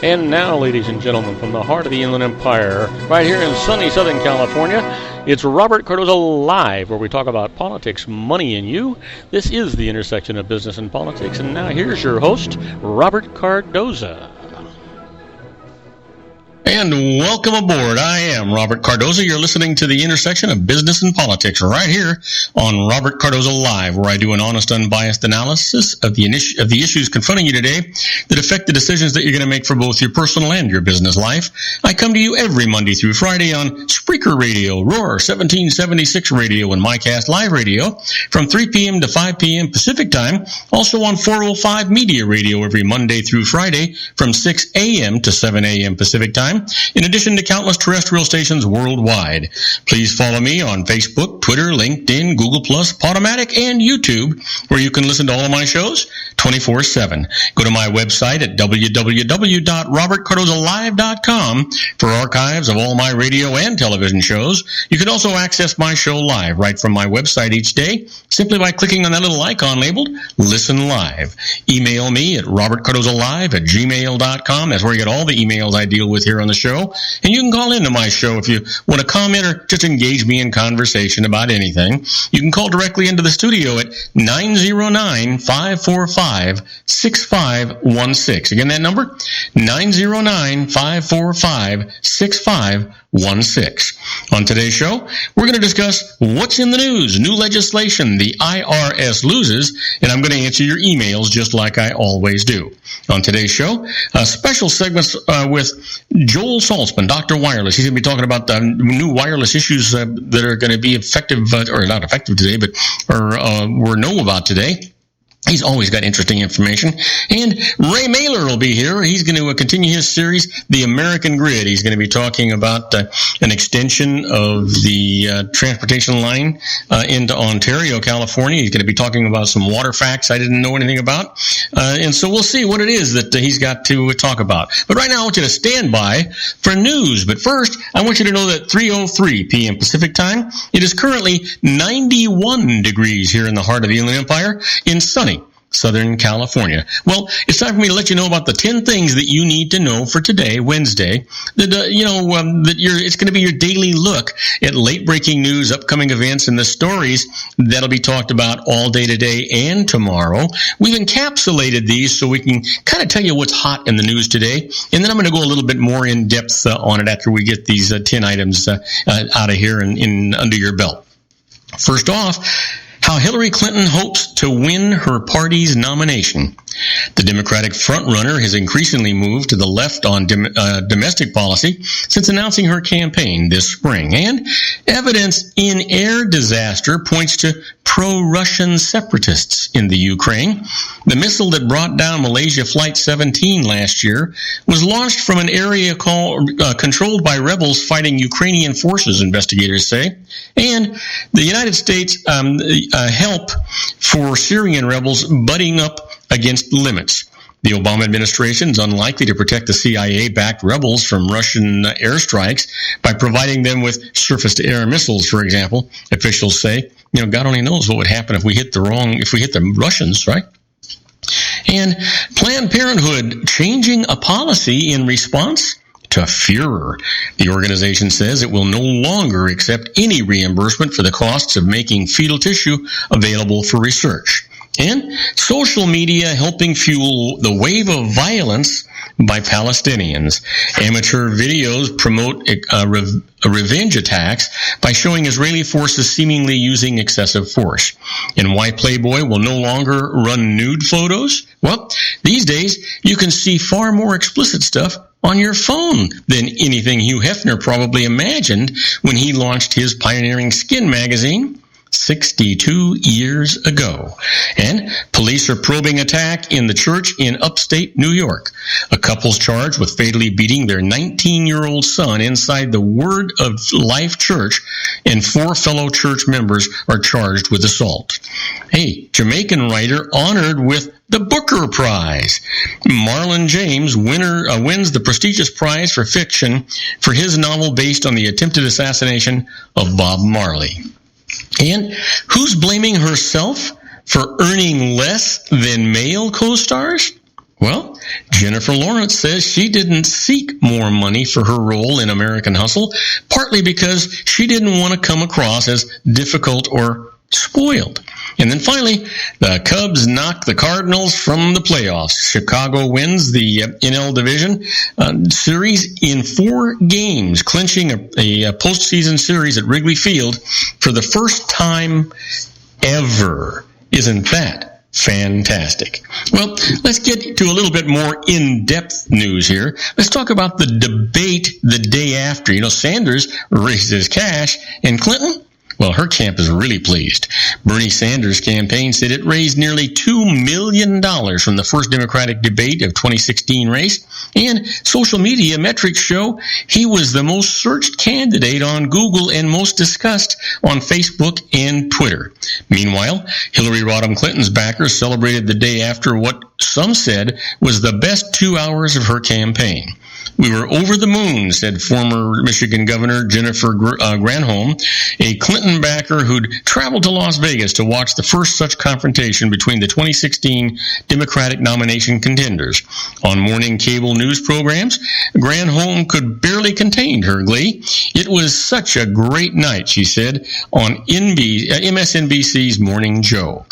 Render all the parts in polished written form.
And now, ladies and gentlemen, from the heart of the Inland Empire, right here in sunny Southern California, it's Robert Cardoza Live, where we talk about politics, money, and you. This is the intersection of business and politics. And now here's your host, Robert Cardoza. And welcome aboard. I am Robert Cardoza. You're listening to the intersection of business and politics right here on Robert Cardoza Live, where I do an honest, unbiased analysis of the issues confronting you today that affect the decisions that you're going to make for both your personal and your business life. I come to you every Monday through Friday on Spreaker Radio, Roar 1776 Radio, and MyCast Live Radio from 3 p.m. to 5 p.m. Pacific Time. Also on 405 Media Radio every Monday through Friday from 6 a.m. to 7 a.m. Pacific Time, in addition to countless terrestrial stations worldwide. Please follow me on Facebook, Twitter, LinkedIn, Google+, Podomatic, and YouTube, where you can listen to all of my shows 24/7. Go to my website at www.robertcardozalive.com for archives of all my radio and television shows. You can also access my show live right from my website each day, simply by clicking on that little icon labeled Listen Live. Email me at robertcardozalive@gmail.com. That's where you get all the emails I deal with here on the show. And you can call into my show if you want to comment or just engage me in conversation about anything. You can call directly into the studio at 909-545-6516. Again, that number, 909-545-6516. On today's show, we're going to discuss what's in the news, new legislation, the IRS loses, and I'm going to answer your emails just like I always do. On today's show, special segments with Joel Saltzman, Dr. Wireless. He's going to be talking about the new wireless issues that are going to be effective, or not effective today, but we're know about today. He's always got interesting information. And Ray Mailer will be here. He's going to continue his series, The American Grid. He's going to be talking about an extension of the transportation line into Ontario, California. He's going to be talking about some water facts I didn't know anything about. And so we'll see what it is that he's got to talk about. But right now, I want you to stand by for news. But first, I want you to know that 3:03 p.m. Pacific Time, it is currently 91 degrees here in the heart of the Inland Empire in sunny Southern California. Well, it's time for me to let you know about the 10 things that you need to know for today, Wednesday. It's going to be your daily look at late-breaking news, upcoming events, and the stories that'll be talked about all day today and tomorrow. We've encapsulated these so we can kind of tell you what's hot in the news today, and then I'm going to go a little bit more in depth on it after we get these 10 items out of here and under your belt. First off, how Hillary Clinton hopes to win her party's nomination. The Democratic frontrunner has increasingly moved to the left on domestic policy since announcing her campaign this spring. And evidence in air disaster points to pro-Russian separatists in the Ukraine. The missile that brought down Malaysia Flight 17 last year was launched from an area controlled by rebels fighting Ukrainian forces, investigators say. And the United States help for Syrian rebels butting up against limits. The Obama administration is unlikely to protect the CIA-backed rebels from Russian airstrikes by providing them with surface-to-air missiles, for example. Officials say, God only knows what would happen if we hit the Russians, right? And Planned Parenthood changing a policy in response to furor. The organization says it will no longer accept any reimbursement for the costs of making fetal tissue available for research. And social media helping fuel the wave of violence by Palestinians. Amateur videos promote revenge attacks by showing Israeli forces seemingly using excessive force. And why Playboy will no longer run nude photos? Well, these days you can see far more explicit stuff on your phone than anything Hugh Hefner probably imagined when he launched his pioneering Skin magazine 62 years ago. And police are probing attack in the church in upstate New York. A couple's charged with fatally beating their 19-year-old son inside the Word of Life Church, and 4 fellow church members are charged with assault. Hey, Jamaican writer honored with the Booker Prize. Marlon James wins the prestigious prize for fiction for his novel based on the attempted assassination of Bob Marley. And who's blaming herself for earning less than male co-stars? Well, Jennifer Lawrence says she didn't seek more money for her role in American Hustle, partly because she didn't want to come across as difficult or spoiled. And then finally, the Cubs knock the Cardinals from the playoffs. Chicago wins the NL Division series in 4 games, clinching a postseason series at Wrigley Field for the first time ever. Isn't that fantastic? Well, let's get to a little bit more in-depth news here. Let's talk about the debate the day after. You know, Sanders raised his cash, and Clinton, well, her camp is really pleased. Bernie Sanders' campaign said it raised nearly $2 million from the first Democratic debate of 2016 race, and social media metrics show he was the most searched candidate on Google and most discussed on Facebook and Twitter. Meanwhile, Hillary Rodham Clinton's backers celebrated the day after what some said was the best 2 hours of her campaign. "We were over the moon," said former Michigan Governor Jennifer Granholm, a Clinton backer who'd traveled to Las Vegas to watch the first such confrontation between the 2016 Democratic nomination contenders. On morning cable news programs, Granholm could barely contain her glee. "It was such a great night," she said, on MSNBC's Morning Joe.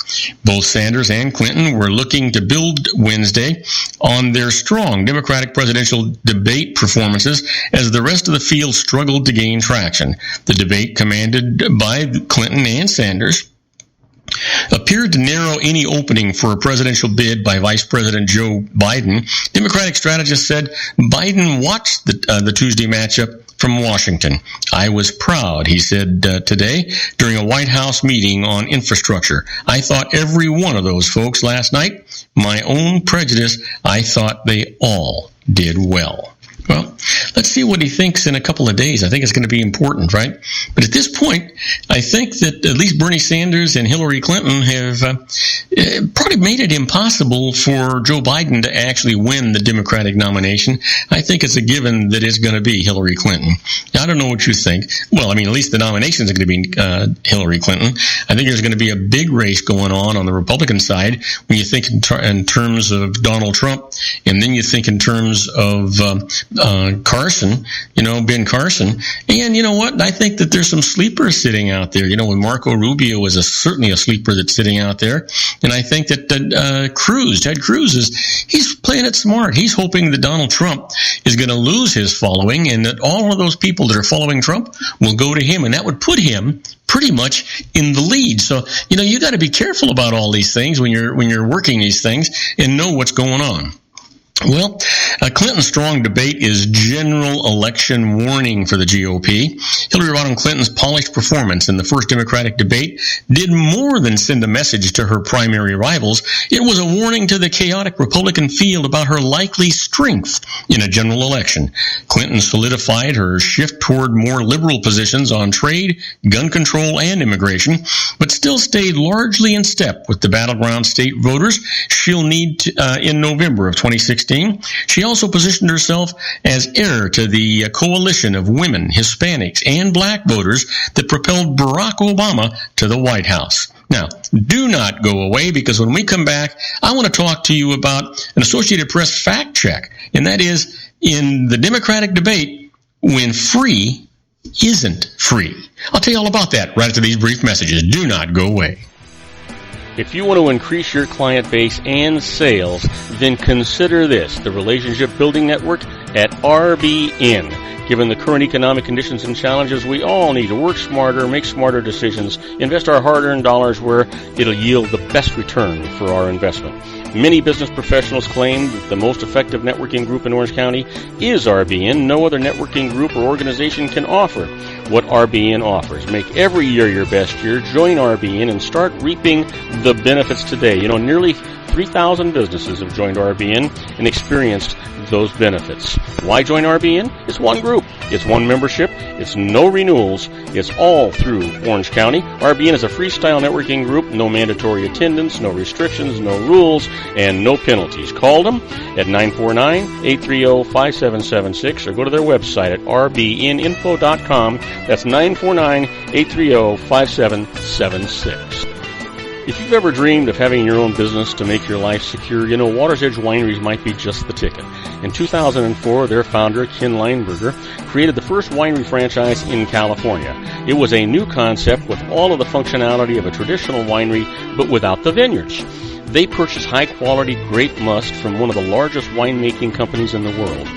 Both Sanders and Clinton were looking to build Wednesday on their strong Democratic presidential debate performances as the rest of the field struggled to gain traction. The debate, commanded by Clinton and Sanders, appeared to narrow any opening for a presidential bid by Vice President Joe Biden. Democratic strategists said Biden watched the Tuesday matchup from Washington. "I was proud," he said today during a White House meeting on infrastructure. "I thought every one of those folks last night. My own prejudice, I thought they all did well." Well, let's see what he thinks in a couple of days. I think it's going to be important, right? But at this point, I think that at least Bernie Sanders and Hillary Clinton have probably made it impossible for Joe Biden to actually win the Democratic nomination. I think it's a given that it's going to be Hillary Clinton. I don't know what you think. Well, I mean, at least the nomination is going to be Hillary Clinton. I think there's going to be a big race going on the Republican side when you think in terms of Donald Trump, and then you think in terms of Carson, Ben Carson. And you know what? I think that there's some sleepers sitting out there. When Marco Rubio is certainly a sleeper that's sitting out there. And I think that Ted Cruz, he's playing it smart. He's hoping that Donald Trump is going to lose his following and that all of those people that are following Trump will go to him. And that would put him pretty much in the lead. So, you got to be careful about all these things when you're working these things and know what's going on. Well, Clinton's strong debate is general election warning for the GOP. Hillary Rodham Clinton's polished performance in the first Democratic debate did more than send a message to her primary rivals. It was a warning to the chaotic Republican field about her likely strength in a general election. Clinton solidified her shift toward more liberal positions on trade, gun control, and immigration, but still stayed largely in step with the battleground state voters she'll need in November of 2016. She also positioned herself as heir to the coalition of women, Hispanics, and black voters that propelled Barack Obama to the White House. Now, do not go away, because when we come back, I want to talk to you about an Associated Press fact check, and that is in the Democratic debate when free isn't free. I'll tell you all about that right after these brief messages. Do not go away. If you want to increase your client base and sales, then consider this, the Relationship Building Network at RBN. Given the current economic conditions and challenges, we all need to work smarter, make smarter decisions, invest our hard-earned dollars where it'll yield the best return for our investment. Many business professionals claim that the most effective networking group in Orange County is RBN. No other networking group or organization can offer what RBN offers. Make every year your best year. Join RBN and start reaping the benefits today. Nearly 3,000 businesses have joined RBN and experienced those benefits. Why join RBN? It's one group. It's one membership. It's no renewals. It's all through Orange County. RBN is a freestyle networking group. No mandatory attendance, no restrictions, no rules, and no penalties. Call them at 949-830-5776 or go to their website at rbninfo.com. That's 949-830-5776. If you've ever dreamed of having your own business to make your life secure, you know Water's Edge Wineries might be just the ticket. In 2004, their founder, Ken Lineberger, created the first winery franchise in California. It was a new concept with all of the functionality of a traditional winery, but without the vineyards. They purchased high-quality grape must from one of the largest winemaking companies in the world.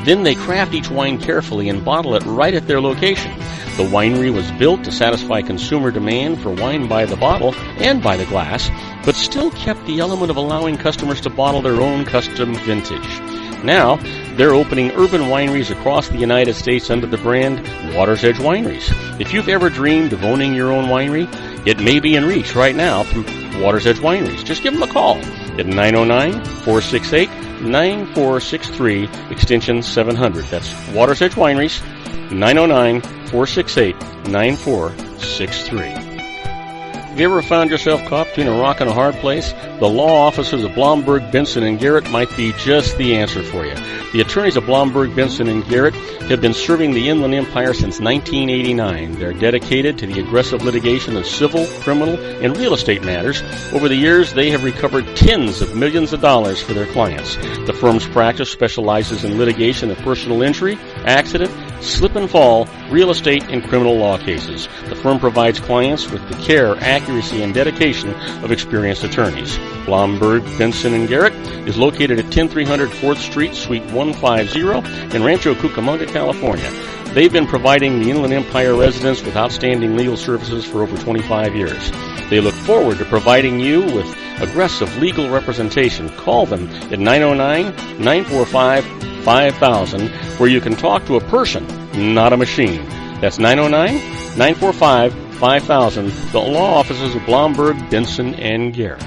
Then they craft each wine carefully and bottle it right at their location. The winery was built to satisfy consumer demand for wine by the bottle and by the glass, but still kept the element of allowing customers to bottle their own custom vintage. Now, they're opening urban wineries across the United States under the brand Water's Edge Wineries. If you've ever dreamed of owning your own winery, it may be in reach right now through Water's Edge Wineries. Just give them a call at 909-468-9463, extension 700. That's Water's Edge Wineries, 909-468-9463. Have you ever found yourself caught between a rock and a hard place? The law offices of Blomberg, Benson & Garrett might be just the answer for you. The attorneys of Blomberg, Benson & Garrett have been serving the Inland Empire since 1989. They're dedicated to the aggressive litigation of civil, criminal, and real estate matters. Over the years, they have recovered tens of millions of dollars for their clients. The firm's practice specializes in litigation of personal injury, accident, slip and fall, real estate, and criminal law cases. The firm provides clients with the care, accuracy, and dedication of experienced attorneys. Blomberg, Benson & Garrett is located at 10300 4th Street, Suite 150 in Rancho Cucamonga, California. They've been providing the Inland Empire residents with outstanding legal services for over 25 years. They look forward to providing you with aggressive legal representation. Call them at 909-945-5000, where you can talk to a person, not a machine. That's 909-945-5000, the law offices of Blomberg, Benson & Garrett.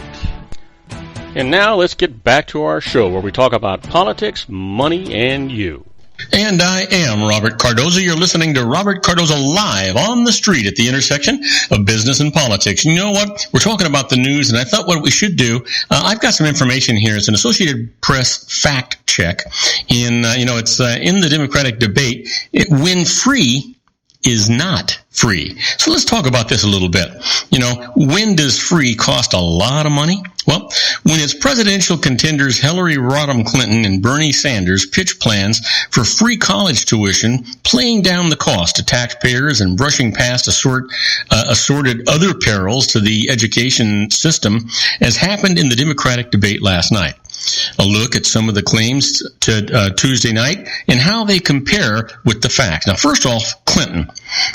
And now let's get back to our show where we talk about politics, money, and you. And I am Robert Cardoza. You're listening to Robert Cardoza Live on the street at the intersection of business and politics. You know what? We're talking about the news, and I thought what we should do, I've got some information here. It's an Associated Press fact check. It's in the Democratic debate. When free is not free. So let's talk about this a little bit. When does free cost a lot of money? Well, when its presidential contenders Hillary Rodham Clinton and Bernie Sanders pitch plans for free college tuition, playing down the cost to taxpayers and brushing past assorted other perils to the education system, as happened in the Democratic debate last night. A look at some of the claims to Tuesday night and how they compare with the facts. Now, first off, Clinton.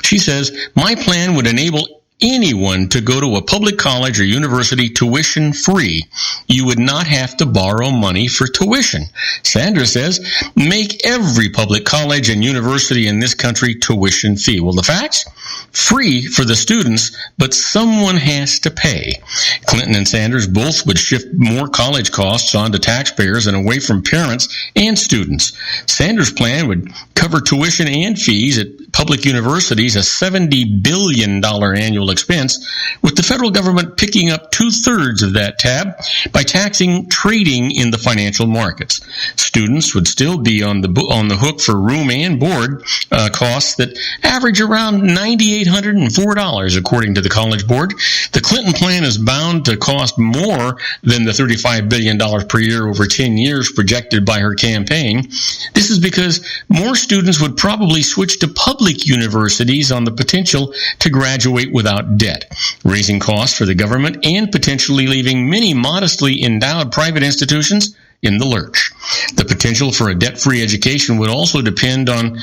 She says, my plan would enable anyone to go to a public college or university tuition free. You would not have to borrow money for tuition. Sanders says, make every public college and university in this country tuition fee. Well, the facts? Free for the students, but someone has to pay. Clinton and Sanders both would shift more college costs onto taxpayers and away from parents and students. Sanders' plan would cover tuition and fees at public universities, a $70 billion annual expense, with the federal government picking up 2/3 of that tab by taxing trading in the financial markets. Students would still be on the hook for room and board costs that average around $9,804, according to the College Board. The Clinton plan is bound to cost more than the $35 billion per year over 10 years projected by her campaign. This is because more students would probably switch to public universities on the potential to graduate without debt, raising costs for the government and potentially leaving many modestly endowed private institutions in the lurch. The potential for a debt-free education would also depend on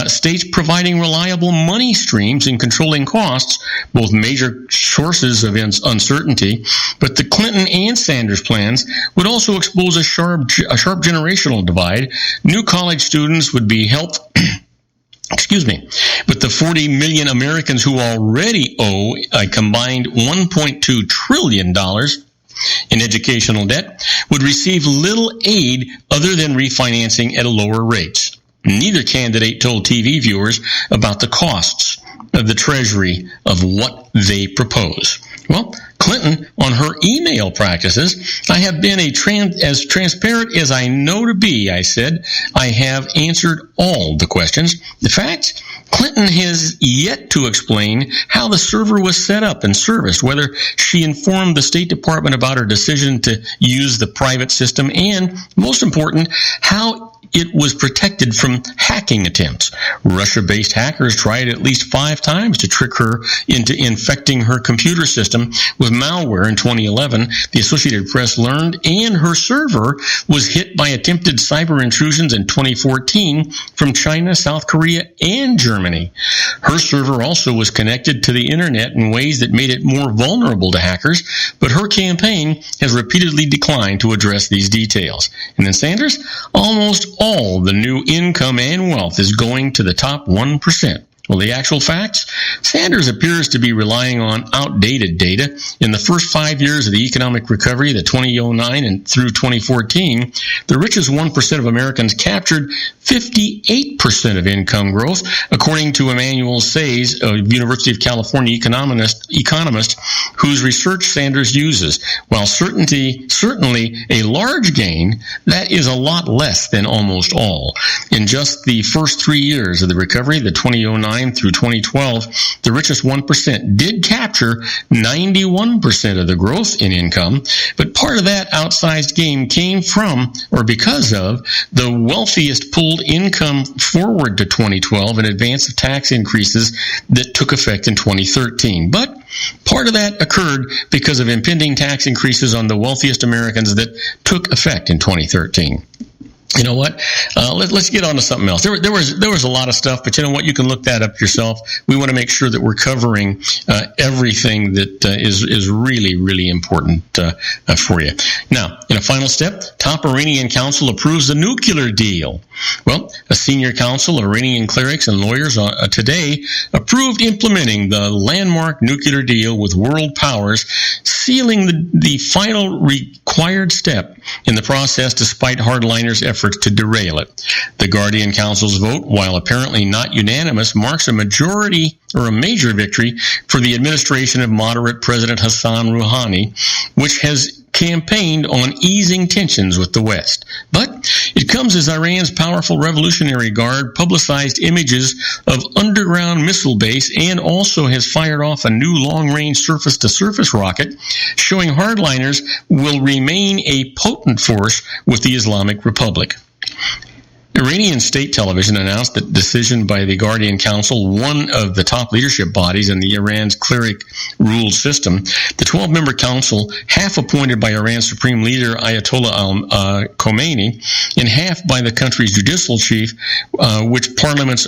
states providing reliable money streams and controlling costs, both major sources of uncertainty. But the Clinton and Sanders plans would also expose a sharp generational divide. New college students would be helped but the 40 million Americans who already owe a combined $1.2 trillion in educational debt would receive little aid other than refinancing at lower rates. Neither candidate told TV viewers about the costs of the Treasury of what they propose. Well, Clinton on her email practices. I have been as transparent as I know to be, I said. I have answered all the questions. The fact, Clinton has yet to explain how the server was set up and serviced, whether she informed the State Department about her decision to use the private system, and, most important, how it was protected from hacking attempts. Russia-based hackers tried at least 5 times to trick her into infecting her computer system with malware in 2011, the Associated Press learned, and her server was hit by attempted cyber intrusions in 2014 from China, South Korea, and Germany. Her server also was connected to the internet in ways that made it more vulnerable to hackers, but her campaign has repeatedly declined to address these details. And then Sanders, almost all the new income and wealth is going to the top 1%. Well, the actual facts? Sanders appears to be relying on outdated data. In the first 5 years of the economic recovery, the 2009 and through 2014, the richest 1% of Americans captured 58% of income growth, according to Emmanuel Says, a University of California economist whose research Sanders uses. While certainly a large gain, that is a lot less than almost all. In just the first 3 years of the recovery, the 2009 through 2012, the richest 1% did capture 91% of the growth in income, but part of that outsized gain came from, or because of, the wealthiest pulled income forward to 2012 in advance of tax increases that took effect in 2013. But part of that occurred because of impending tax increases on the wealthiest Americans that took effect in 2013. You know what? Let's get on to something else. There was a lot of stuff, but you know what? You can look that up yourself. We want to make sure that we're covering everything that is really, really important for you. Now, in a final step, top Iranian council approves the nuclear deal. Well, a senior council of Iranian clerics and lawyers today approved implementing the landmark nuclear deal with world powers, sealing the final required step in the process despite hardliners' efforts to derail it. The Guardian Council's vote, while apparently not unanimous, marks a majority or a major victory for the administration of moderate President Hassan Rouhani, which has campaigned on easing tensions with the West. But it comes as Iran's powerful Revolutionary Guard publicized images of underground missile base and also has fired off a new long-range surface-to-surface rocket, showing hardliners will remain a potent force with the Islamic Republic. Iranian state television announced that decision by the Guardian Council, one of the top leadership bodies in the Iran's cleric-ruled system. The 12-member council, half appointed by Iran's supreme leader Ayatollah Khomeini, and half by the country's judicial chief, with Parliament's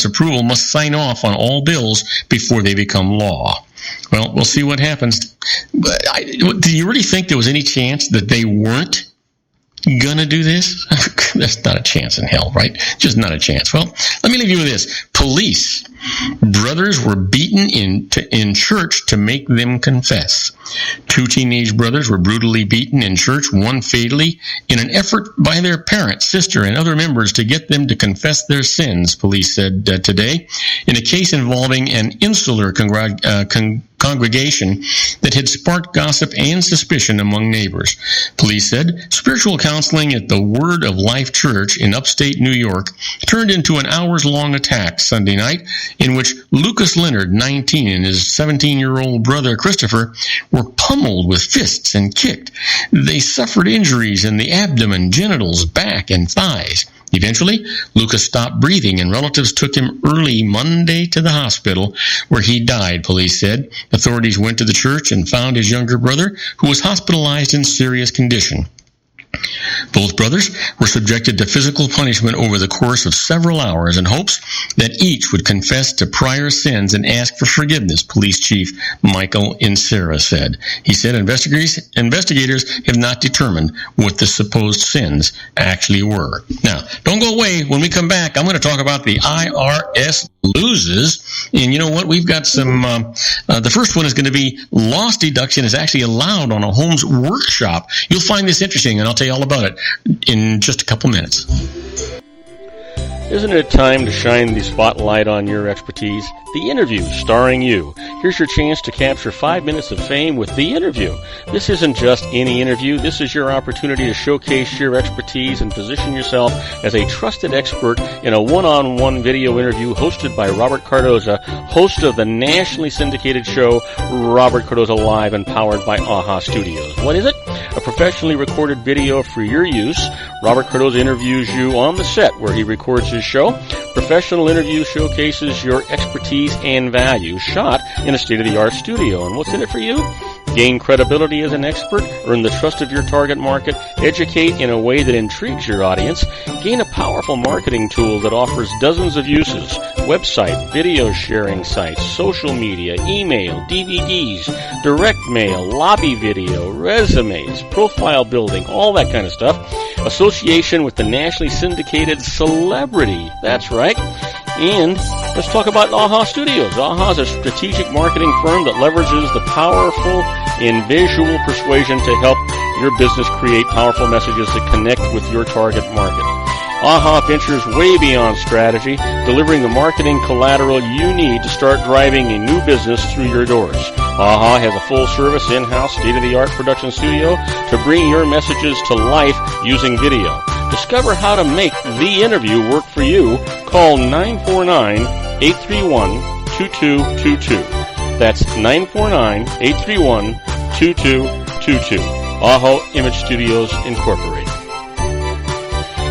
approval, must sign off on all bills before they become law. Well, we'll see what happens. Do you really think there was any chance that they weren't gonna do this? That's not a chance in hell, right? Just not a chance. Well, let me leave you with this. Police. Brothers were beaten in church to make them confess. 2 teenage brothers were brutally beaten in church, one fatally, in an effort by their parent, sister, and other members to get them to confess their sins, police said today, in a case involving an insular congregation that had sparked gossip and suspicion among neighbors. Police said spiritual counseling at the Word of Life Church in upstate New York turned into an hours-long attack Sunday night in which Lucas Leonard, 19, and his 17-year-old brother Christopher were pummeled with fists and kicked. They suffered injuries in the abdomen, genitals, back, and thighs. Eventually, Lucas stopped breathing, and relatives took him early Monday to the hospital, where he died, police said. Authorities went to the church and found his younger brother, who was hospitalized in serious condition. Both brothers were subjected to physical punishment over the course of several hours in hopes that each would confess to prior sins and ask for forgiveness, Police Chief Michael Insera said. He said investigators have not determined what the supposed sins actually were. Now, don't go away. When we come back, I'm going to talk about the IRS loses. And you know what? We've got some, the first one is going to be loss deduction is actually allowed on a home's workshop. You'll find this interesting, and I'll tell you all about it in just a couple minutes. Isn't it time to shine the spotlight on your expertise? The Interview, starring you. Here's your chance to capture 5 minutes of fame with The Interview. This isn't just any interview. This is your opportunity to showcase your expertise and position yourself as a trusted expert in a one-on-one video interview hosted by Robert Cardoza, host of the nationally syndicated show Robert Cardoza Live and powered by AHA Studios. What is it? A professionally recorded video for your use. Robert Cardoza interviews you on the set where he records his show. Professional interview showcases your expertise and value, shot in a state-of-the-art studio. And what's in it for you? Gain credibility as an expert, earn the trust of your target market, educate in a way that intrigues your audience, gain a powerful marketing tool that offers dozens of uses, website, video sharing sites, social media, email, DVDs, direct mail, lobby video, resumes, profile building, all that kind of stuff. Association with the nationally syndicated celebrity. That's right. And let's talk about AHA Studios. AHA is a strategic marketing firm that leverages the powerful and visual persuasion to help your business create powerful messages that connect with your target market. AHA ventures way beyond strategy, delivering the marketing collateral you need to start driving a new business through your doors. AHA has a full-service, in-house, state-of-the-art production studio to bring your messages to life using video. Discover how to make The Interview work for you. Call 949-831-2222. That's 949-831-2222. AHA Image Studios Incorporated.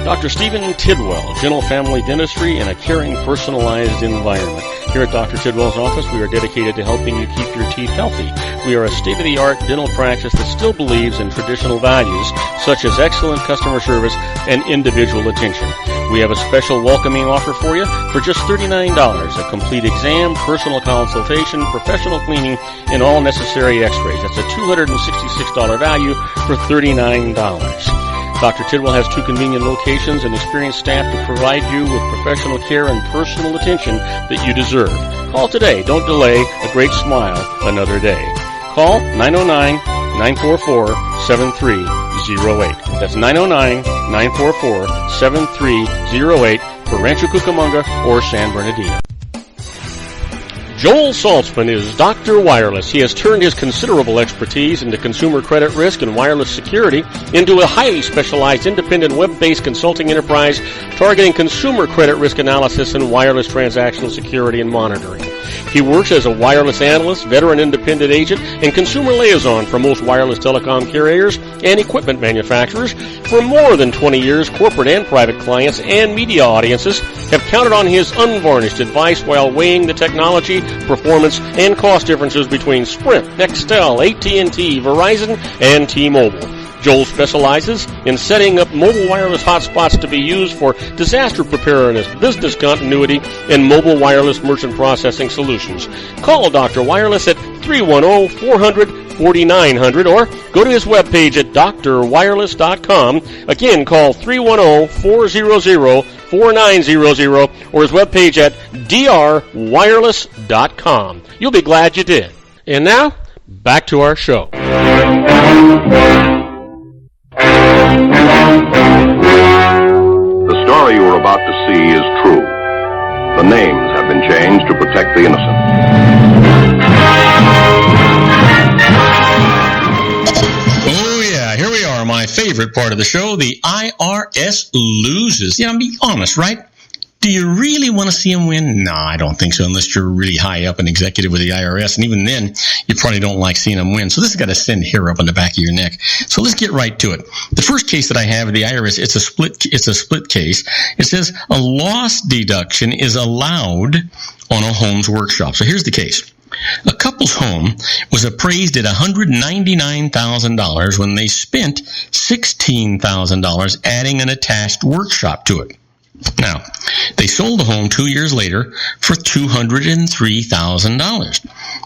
Dr. Stephen Tidwell, Gentle Family Dentistry in a caring, personalized environment. Here at Dr. Tidwell's office, we are dedicated to helping you keep your teeth healthy. We are a state-of-the-art dental practice that still believes in traditional values, such as excellent customer service and individual attention. We have a special welcoming offer for you for just $39, a complete exam, personal consultation, professional cleaning, and all necessary x-rays. That's a $266 value for $39. Dr. Tidwell has 2 convenient locations and experienced staff to provide you with professional care and personal attention that you deserve. Call today. Don't delay. A great smile another day. Call 909-944-7308. That's 909-944-7308 for Rancho Cucamonga or San Bernardino. Joel Saltzman is Dr. Wireless. He has turned his considerable expertise into consumer credit risk and wireless security into a highly specialized independent web-based consulting enterprise targeting consumer credit risk analysis and wireless transactional security and monitoring. He works as a wireless analyst, veteran independent agent, and consumer liaison for most wireless telecom carriers and equipment manufacturers. For more than 20 years, corporate and private clients and media audiences have counted on his unvarnished advice while weighing the technology, performance, and cost differences between Sprint, Nextel, AT&T, Verizon, and T-Mobile. Joel specializes in setting up mobile wireless hotspots to be used for disaster preparedness, business continuity, and mobile wireless merchant processing solutions. Call Dr. Wireless at 310-400-4900 or go to his webpage at drwireless.com. Again, call 310-400-4900 or his webpage at drwireless.com. You'll be glad you did. And now, back to our show. The story you are about to see is true. The names have been changed to protect the innocent. Oh, yeah, here we are, my favorite part of the show, the IRS loses. Yeah, be honest, right? Do you really want to see them win? No, I don't think so, unless you're really high up and executive with the IRS. And even then, you probably don't like seeing them win. So this has got to send hair up on the back of your neck. So let's get right to it. The first case that I have with the IRS, it's a split case. It says a loss deduction is allowed on a home's workshop. So here's the case. A couple's home was appraised at $199,000 when they spent $16,000 adding an attached workshop to it. Now, they sold the home 2 years later for $203,000.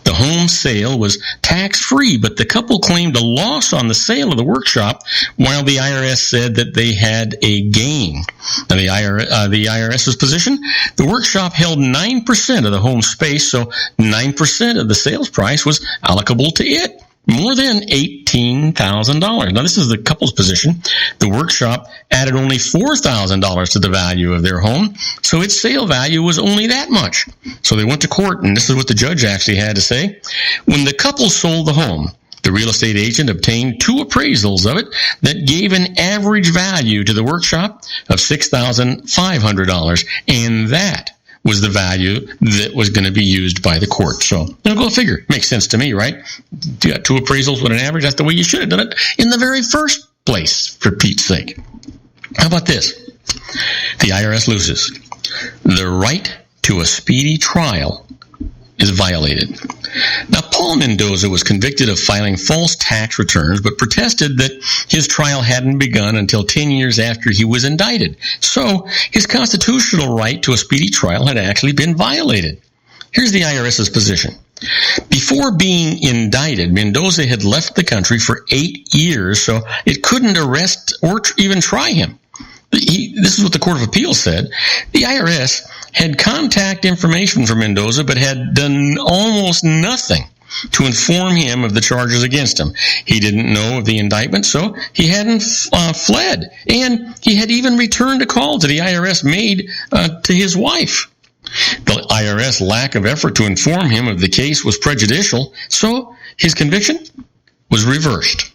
The home sale was tax-free, but the couple claimed a loss on the sale of the workshop, while the IRS said that they had a gain. Now, the IRS's position, the workshop held 9% of the home space, so 9% of the sales price was allocable to it. more than $18,000. Now, this is the couple's position. The workshop added only $4,000 to the value of their home, so its sale value was only that much. So they went to court, and this is what the judge actually had to say. When the couple sold the home, the real estate agent obtained 2 appraisals of it that gave an average value to the workshop of $6,500, and that was the value that was going to be used by the court. So, go figure. Makes sense to me, right? You got 2 appraisals with an average. That's the way you should have done it in the very first place, for Pete's sake. How about this? The IRS loses. The right to a speedy trial is violated. Now, Paul Mendoza was convicted of filing false tax returns, but protested that his trial hadn't begun until 10 years after he was indicted. So, his constitutional right to a speedy trial had actually been violated. Here's the IRS's position. Before being indicted, Mendoza had left the country for 8 years, so it couldn't arrest or even try him. This is what the Court of Appeals said. The IRS had contact information from Mendoza, but had done almost nothing to inform him of the charges against him. He didn't know of the indictment, so he hadn't fled. And he had even returned a call to the IRS made to his wife. The IRS lack of effort to inform him of the case was prejudicial, so his conviction was reversed.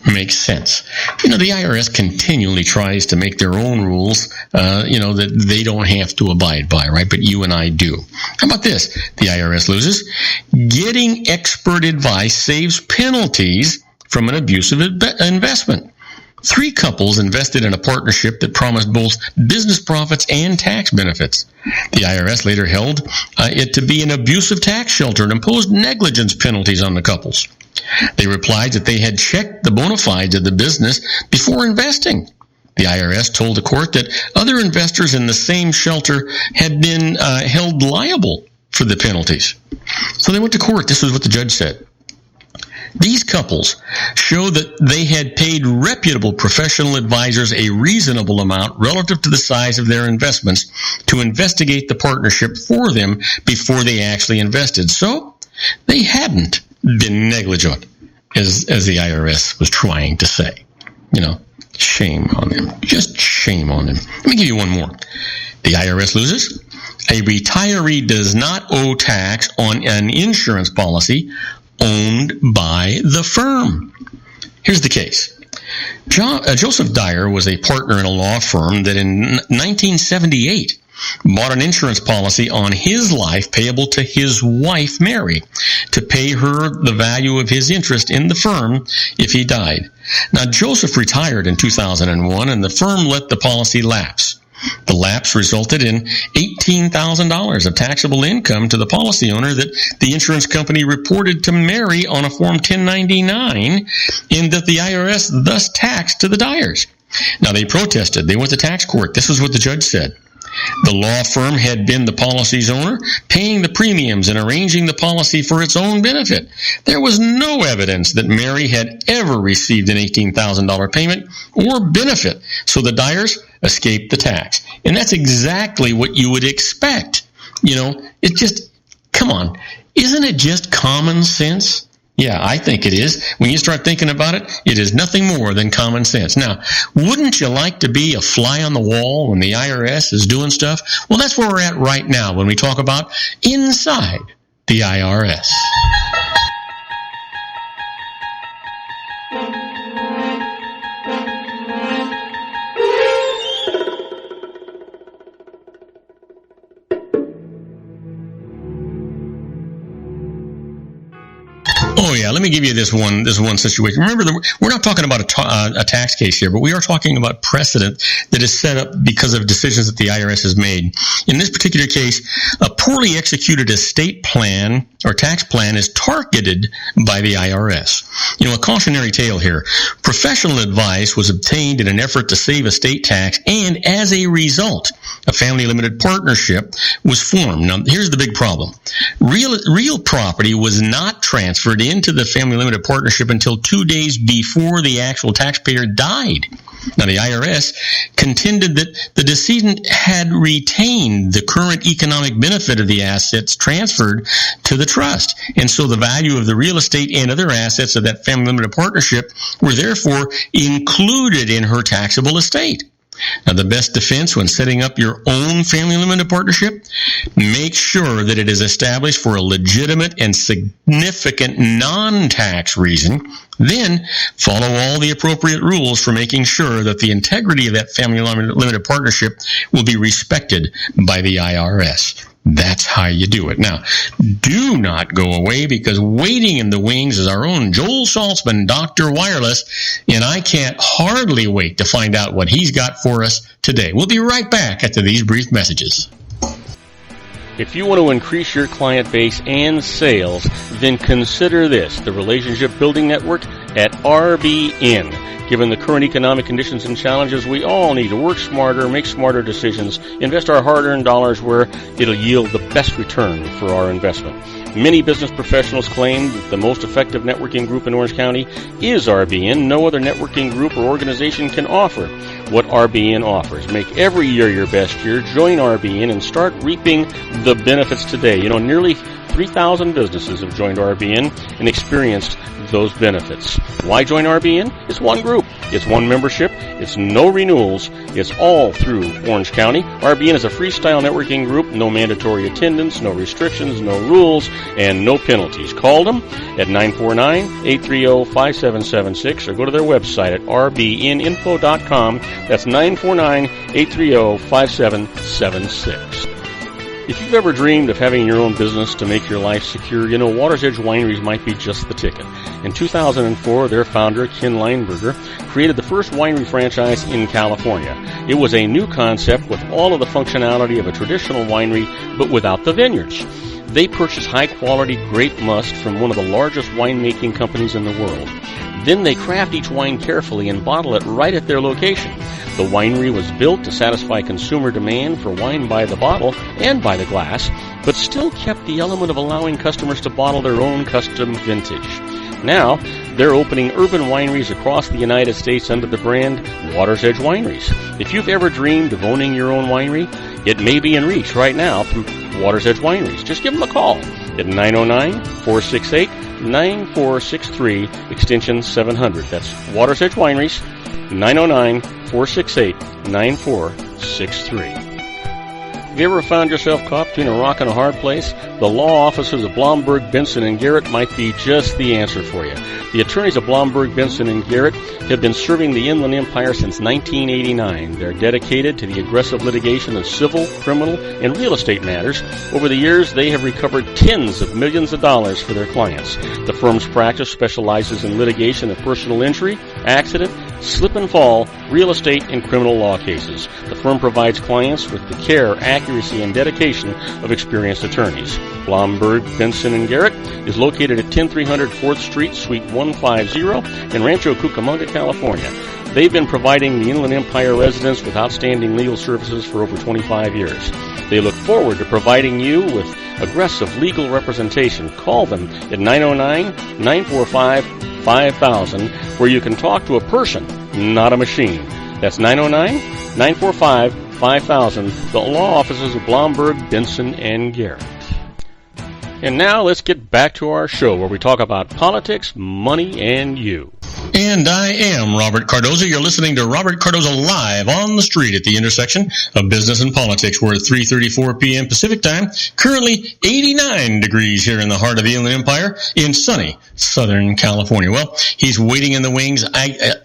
Makes sense. The IRS continually tries to make their own rules, that they don't have to abide by, right? But you and I do. How about this? The IRS loses. Getting expert advice saves penalties from an abusive investment. 3 couples invested in a partnership that promised both business profits and tax benefits. The IRS later held it to be an abusive tax shelter and imposed negligence penalties on the couples. They replied that they had checked the bona fides of the business before investing. The IRS told the court that other investors in the same shelter had been held liable for the penalties. So they went to court. This is what the judge said. These couples show that they had paid reputable professional advisors a reasonable amount relative to the size of their investments to investigate the partnership for them before they actually invested. So they hadn't been negligent, as the IRS was trying to say. Shame on them. Just shame on them. Let me give you one more. The IRS loses. A retiree does not owe tax on an insurance policy owned by the firm. Here's the case. Joseph Dyer was a partner in a law firm that in 1978 bought an insurance policy on his life payable to his wife, Mary, to pay her the value of his interest in the firm if he died. Now, Joseph retired in 2001, and the firm let the policy lapse. The lapse resulted in $18,000 of taxable income to the policy owner that the insurance company reported to Mary on a Form 1099, and that the IRS thus taxed to the Dyers. Now, they protested. They went to tax court. This is what the judge said. The law firm had been the policy's owner, paying the premiums and arranging the policy for its own benefit. There was no evidence that Mary had ever received an $18,000 payment or benefit, so the Dyers escaped the tax. And that's exactly what you would expect. It just, come on, isn't it just common sense? Yeah, I think it is. When you start thinking about it, it is nothing more than common sense. Now, wouldn't you like to be a fly on the wall when the IRS is doing stuff? Well, that's where we're at right now when we talk about inside the IRS. Oh yeah, let me give you this one situation. Remember, we're not talking about a tax case here, but we are talking about precedent that is set up because of decisions that the IRS has made. In this particular case, a poorly executed estate plan or tax plan is targeted by the IRS. A cautionary tale here. Professional advice was obtained in an effort to save estate tax, and as a result, a family limited partnership was formed. Now, here's the big problem. Real property was not transferred into the family limited partnership until 2 days before the actual taxpayer died. Now, the IRS contended that the decedent had retained the current economic benefit of the assets transferred to the trust. And so the value of the real estate and other assets of that family limited partnership were therefore included in her taxable estate. Now, the best defense when setting up your own family limited partnership, make sure that it is established for a legitimate and significant non-tax reason. Then follow all the appropriate rules for making sure that the integrity of that family limited partnership will be respected by the IRS. That's how you do it. Now, do not go away, because waiting in the wings is our own Joel Saltzman, Dr. Wireless, and I can't hardly wait to find out what he's got for us today. We'll be right back after these brief messages. If you want to increase your client base and sales, then consider this, the Relationship Building Network at RBN. Given the current economic conditions and challenges, we all need to work smarter, make smarter decisions, invest our hard-earned dollars where it'll yield the best return for our investment. Many business professionals claim that the most effective networking group in Orange County is RBN. No other networking group or organization can offer what RBN offers. Make every year your best year. Join RBN and start reaping the benefits today. You know, nearly 3,000 businesses have joined RBN and experienced those benefits. Why join RBN? It's one group. It's one membership. It's no renewals. It's all through Orange County. RBN is a freestyle networking group. No mandatory attendance, no restrictions, no rules, and no penalties. Call them at 949-830-5776 or go to their website at rbninfo.com. That's 949-830-5776. If you've ever dreamed of having your own business to make your life secure, you know, Water's Edge Wineries might be just the ticket. In 2004, their founder, Ken Lineberger, created the first winery franchise in California. It was a new concept with all of the functionality of a traditional winery, but without the vineyards. They purchased high-quality grape must from one of the largest winemaking companies in the world. Then they craft each wine carefully and bottle it right at their location. The winery was built to satisfy consumer demand for wine by the bottle and by the glass, but still kept the element of allowing customers to bottle their own custom vintage. Now, they're opening urban wineries across the United States under the brand Water's Edge Wineries. If you've ever dreamed of owning your own winery, it may be in reach right now through Water's Edge Wineries. Just give them a call at 909-468-9463, extension 700. That's Water's Edge Wineries, 909-468-9463. Have you ever found yourself caught between a rock and a hard place? The law offices of Blomberg, Benson, and Garrett might be just the answer for you. The attorneys of Blomberg, Benson, and Garrett have been serving the Inland Empire since 1989. They're dedicated to the aggressive litigation of civil, criminal, and real estate matters. Over the years, they have recovered tens of millions of dollars for their clients. The firm's practice specializes in litigation of personal injury, accident, slip and fall, real estate, and criminal law cases. The firm provides clients with the care, accuracy, and dedication of experienced attorneys. Blomberg, Benson, and Garrett is located at 10300 4th Street, Suite 150 in Rancho Cucamonga, California. They've been providing the Inland Empire residents with outstanding legal services for over 25 years. They look forward to providing you with aggressive legal representation. Call them at 909-945-5000, where you can talk to a person, not a machine. That's 909-945-5000, the law offices of Blomberg, Benson, and Garrett. And now let's get back to our show where we talk about politics, money, and you. And I am Robert Cardoza. You're listening to Robert Cardoza Live on the street at the intersection of business and politics. We're at 3:34 p.m. Pacific time. Currently 89 degrees here in the heart of the Inland Empire in sunny Southern California. Well, he's waiting in the wings.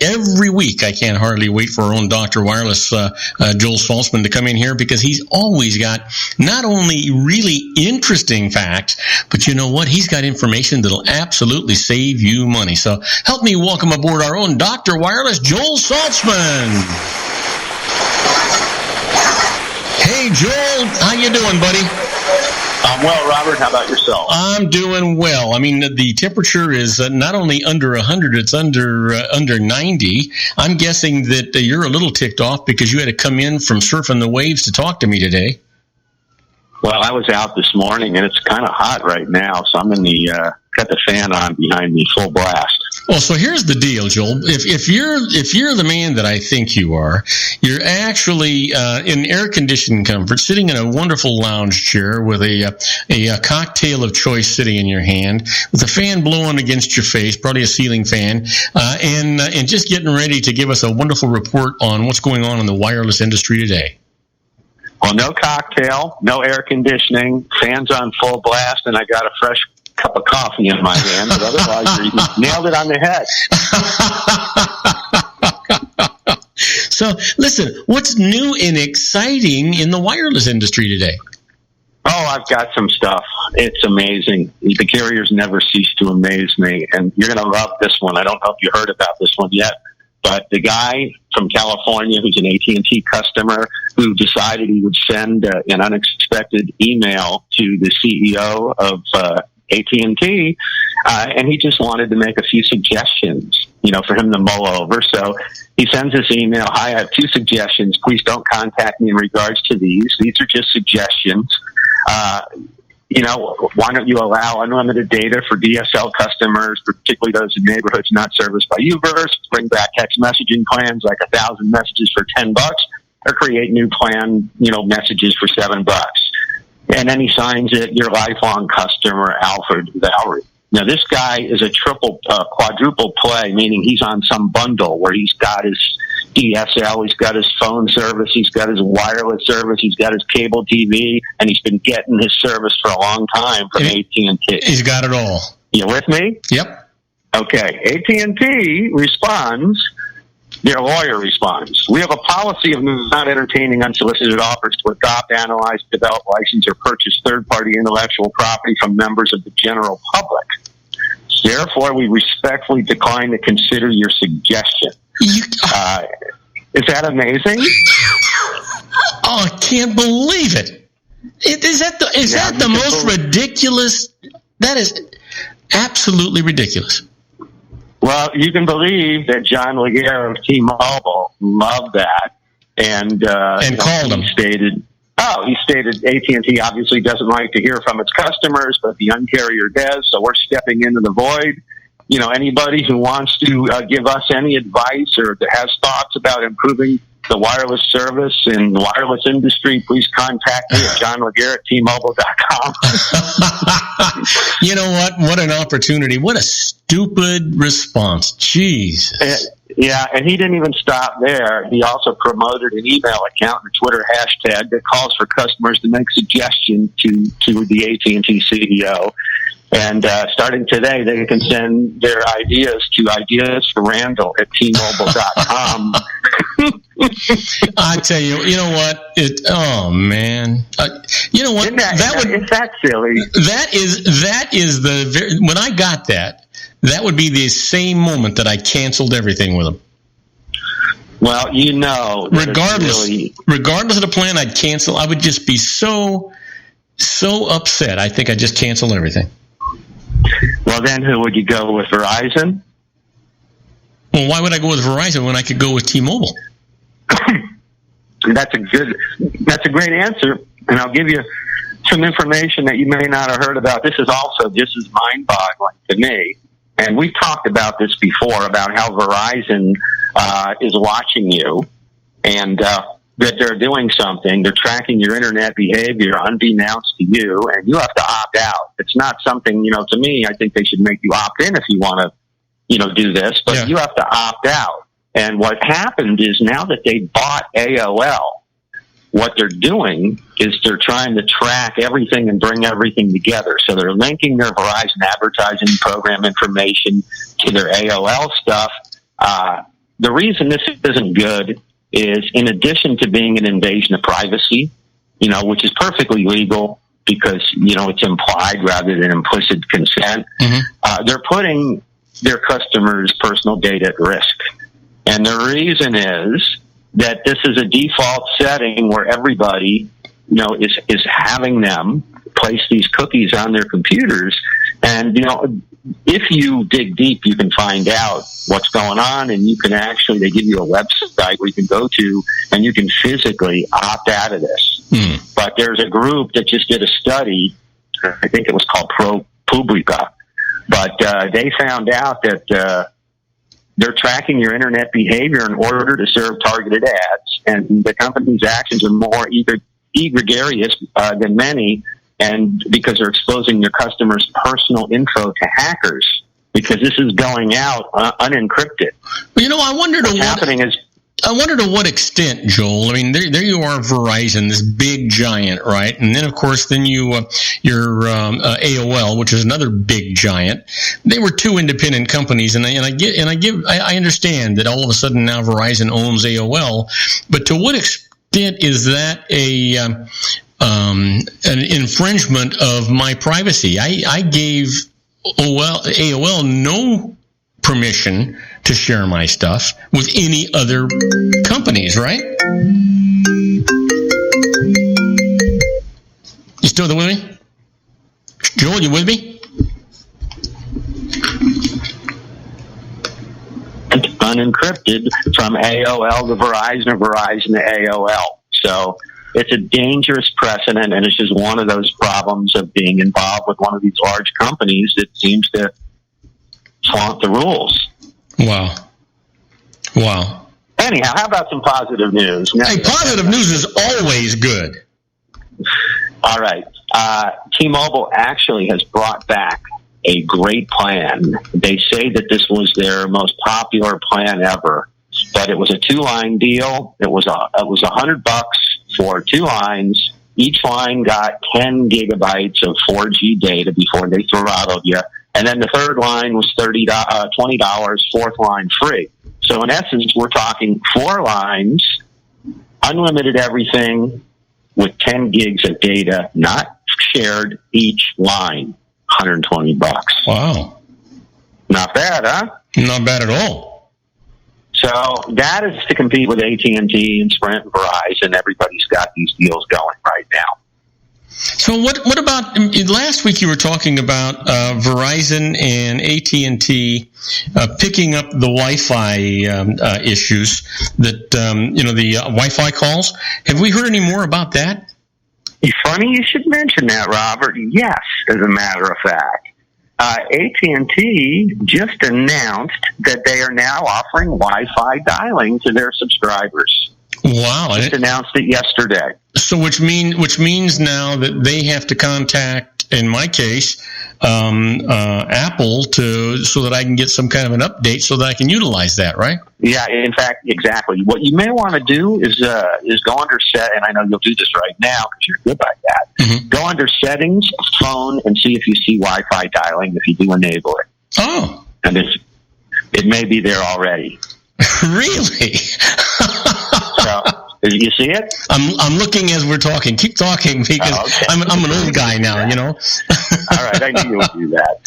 Every week I can't hardly wait for our own Dr. Wireless, Joel Saltzman, to come in here, because he's always got not only really interesting facts, but you know what? He's got information that'll absolutely save you money. So help me welcome aboard our own Dr. Wireless, Joel Saltzman. Hey, Joel, how you doing, buddy? I'm well, Robert. How about yourself? I'm doing well. I mean, the temperature is not only under 100, it's under 90. I'm guessing that you're a little ticked off because you had to come in from surfing the waves to talk to me today. Well, I was out this morning, and it's kind of hot right now, so I'm in got the fan on behind me, full blast. Well, so here's the deal, Joel. If you're the man that I think you are, you're actually in air-conditioned comfort, sitting in a wonderful lounge chair with a cocktail of choice sitting in your hand, with a fan blowing against your face, probably a ceiling fan, and just getting ready to give us a wonderful report on what's going on in the wireless industry today. Well, no cocktail, no air conditioning, fans on full blast, and I got a fresh cup of coffee in my hand, but otherwise you nailed it on the head. So, listen, what's new and exciting in the wireless industry today? Oh, I've got some stuff. It's amazing. The carriers never cease to amaze me, and you're going to love this one. I don't know if you heard about this one yet, but the guy from California who's an AT&T customer who decided he would send an unexpected email to the CEO of AT&T, and he just wanted to make a few suggestions, for him to mull over. So he sends this email, "Hi, I have 2 suggestions. Please don't contact me in regards to these. These are just suggestions. Why don't you allow unlimited data for DSL customers, particularly those in neighborhoods not serviced by UVerse? Bring back text messaging plans like 1,000 messages for $10, or create new plan, messages for $7." And then he signs it, "Your lifelong customer, Alfred Valerie." Now, this guy is a quadruple play, meaning he's on some bundle where he's got his DSL, he's got his phone service, he's got his wireless service, he's got his cable TV, and he's been getting his service for a long time from AT&T. He's got it all. You with me? Yep. Okay. AT&T responds. Their lawyer responds, "We have a policy of not entertaining unsolicited offers to adopt, analyze, develop, license, or purchase third-party intellectual property from members of the general public. Therefore, we respectfully decline to consider your suggestion." Is that amazing? Oh, I can't believe it. Is that the most ridiculous? That is absolutely ridiculous. Well, you can believe that John Laguerre of T-Mobile loved that, and called him. He stated AT&T obviously doesn't like to hear from its customers, but the Un-carrier does, so we're stepping into the void. Anybody who wants to give us any advice or has thoughts about improving the wireless service in the wireless industry, please contact me at johnlaguerre@tmobile.com. You know what? What an opportunity. What a stupid response. Jeez. Yeah, and he didn't even stop there. He also promoted an email account and a Twitter hashtag that calls for customers to make suggestions to the AT&T CEO. And starting today, they can send their ideas to ideasforrandall@tmobile.com. I tell you, you know what? Oh man, you know what? Isn't that silly? That is when I got that would be the same moment that I canceled everything with them. Well, regardless of the plan, I'd cancel. I would just be so upset. I think I'd just cancel everything. Well, then who would you go with, Verizon? Well, why would I go with Verizon when I could go with T-Mobile? That's a great answer, and I'll give you some information that you may not have heard about. This is also just as mind-boggling to me, and we've talked about this before, about how Verizon is watching you, and that they're doing something. They're tracking your internet behavior unbeknownst to you, and you have to opt out. It's not something, to me, I think they should make you opt in if you want to, do this, but you have to opt out. And what happened is, now that they bought AOL, what they're doing is they're trying to track everything and bring everything together. So they're linking their Verizon advertising program information to their AOL stuff. The reason this isn't good is, in addition to being an invasion of privacy, which is perfectly legal because, it's implied rather than implicit consent, they're putting their customers' personal data at risk. And the reason is that this is a default setting where everybody, is having them place these cookies on their computers. And, if you dig deep, you can find out what's going on, and you can they give you a website where you can go to, and you can physically opt out of this. But there's a group that just did a study, I think it was called ProPublica, But they found out that they're tracking your internet behavior in order to serve targeted ads, and the company's actions are more egregious than many, and because they're exposing your customers' personal info to hackers, because this is going out unencrypted. Well, I wonder to what extent, Joel. I mean, there you are, Verizon, this big giant, right? And then, of course, your AOL, which is another big giant. They were two independent companies, and I understand that all of a sudden now Verizon owns AOL, but to what extent is that an infringement of my privacy? I gave AOL no permission to share my stuff with any other companies, right? You still with me? Joel, you with me? Unencrypted from AOL to Verizon or Verizon to AOL. So it's a dangerous precedent, and it's just one of those problems of being involved with one of these large companies that seems to flaunt the rules. Wow. Anyhow, how about some positive news? Hey, positive news is always good. All right. T-Mobile actually has brought back a great plan. They say that this was their most popular plan ever, but it was a 2-line deal. It was $100 for 2 lines. Each line got 10 gigabytes of 4G data before they throttled you. And then the third line was $20, fourth line free. So in essence, we're talking 4 lines, unlimited everything, with 10 gigs of data, not shared each line, $120. Wow. Not bad, huh? Not bad at all. So that is to compete with AT&T and Sprint and Verizon. Everybody's got these deals going right now. So what about last week? You were talking about Verizon and AT&T picking up the Wi-Fi issues that the Wi-Fi calls. Have we heard any more about that? Funny you should mention that, Robert. Yes, as a matter of fact, AT&T just announced that they are now offering Wi-Fi dialing to their subscribers. Wow! Just announced it yesterday. So, which means now that they have to contact, in my case, Apple so that I can get some kind of an update so that I can utilize that, right? Yeah, in fact, exactly. What you may want to do is go under and I know you'll do this right now because you're good at that. Mm-hmm. Go under settings, phone, and see if you see Wi-Fi dialing. If you do enable it, and it may be there already. Really? So, did you see it? I'm looking as we're talking. Keep talking because okay. I'm an old guy now, All right, I knew you would do that.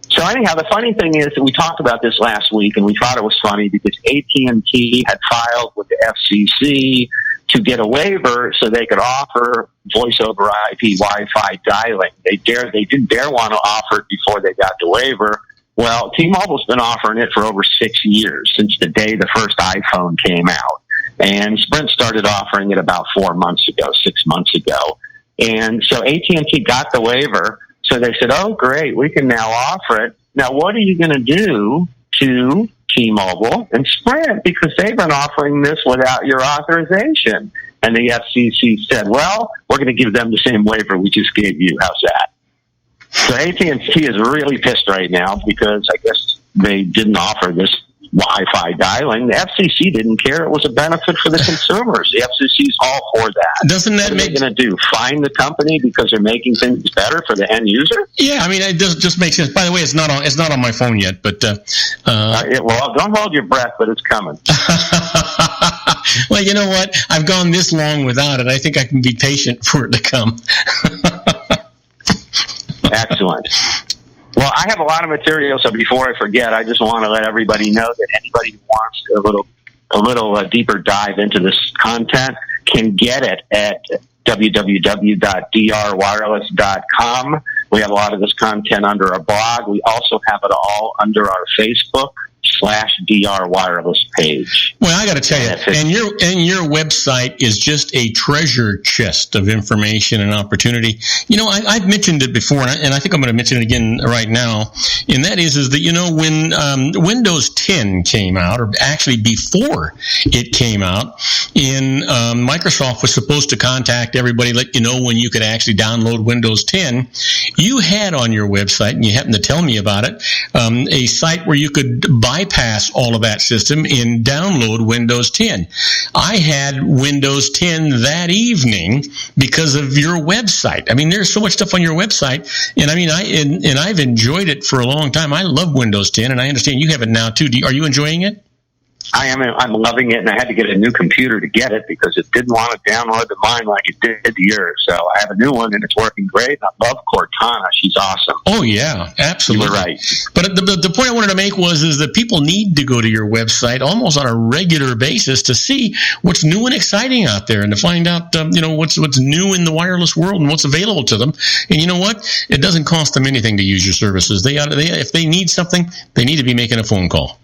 So anyhow, the funny thing is that we talked about this last week, and we thought it was funny because AT&T had filed with the FCC to get a waiver so they could offer voice over IP Wi-Fi dialing. They didn't dare want to offer it before they got the waiver. Well, T-Mobile's been offering it for over 6 years, since the day the first iPhone came out. And Sprint started offering it about 6 months ago. And so AT&T got the waiver. So they said, oh, great, we can now offer it. Now, what are you going to do to T-Mobile and Sprint? Because they've been offering this without your authorization. And the FCC said, well, we're going to give them the same waiver we just gave you. How's that? So AT&T is really pissed right now because I guess they didn't offer this Wi-Fi dialing. The FCC didn't care. It was a benefit for the consumers. The FCC's all for that. Doesn't that what are they going to do? Fine the company because they're making things better for the end user? Yeah, I mean, it just makes sense. By the way, it's not on my phone yet, but well, don't hold your breath, but it's coming. Well, you know what? I've gone this long without it. I think I can be patient for it to come. Excellent. Well, I have a lot of material, so before I forget, I just want to let everybody know that anybody who wants a little deeper dive into this content can get it at www.drwireless.com. We have a lot of this content under our blog. We also have it all under our Facebook Facebook.com/DR Wireless page. Well, I got to tell you, and your website is just a treasure chest of information and opportunity. You know, I've mentioned it before, and I think I'm going to mention it again right now. And that is that, you know, when Windows 10 came out, or actually before it came out, Microsoft was supposed to contact everybody, let you know when you could actually download Windows 10. You had on your website, and you happened to tell me about it, a site where you could bypass all of that system and download Windows 10. I had Windows 10 that evening because of your website. I mean, there's so much stuff on your website, and I mean, I've enjoyed it for a long time. I love Windows 10, and I understand you have it now too. Are you enjoying it? I am. I'm loving it, and I had to get a new computer to get it because it didn't want to download to mine like it did to yours. So I have a new one, and it's working great. I love Cortana. She's awesome. Oh, yeah, absolutely. You're right. But the point I wanted to make is that people need to go to your website almost on a regular basis to see what's new and exciting out there and to find out, what's new in the wireless world and what's available to them. And you know what? It doesn't cost them anything to use your services. If they need something, they need to be making a phone call.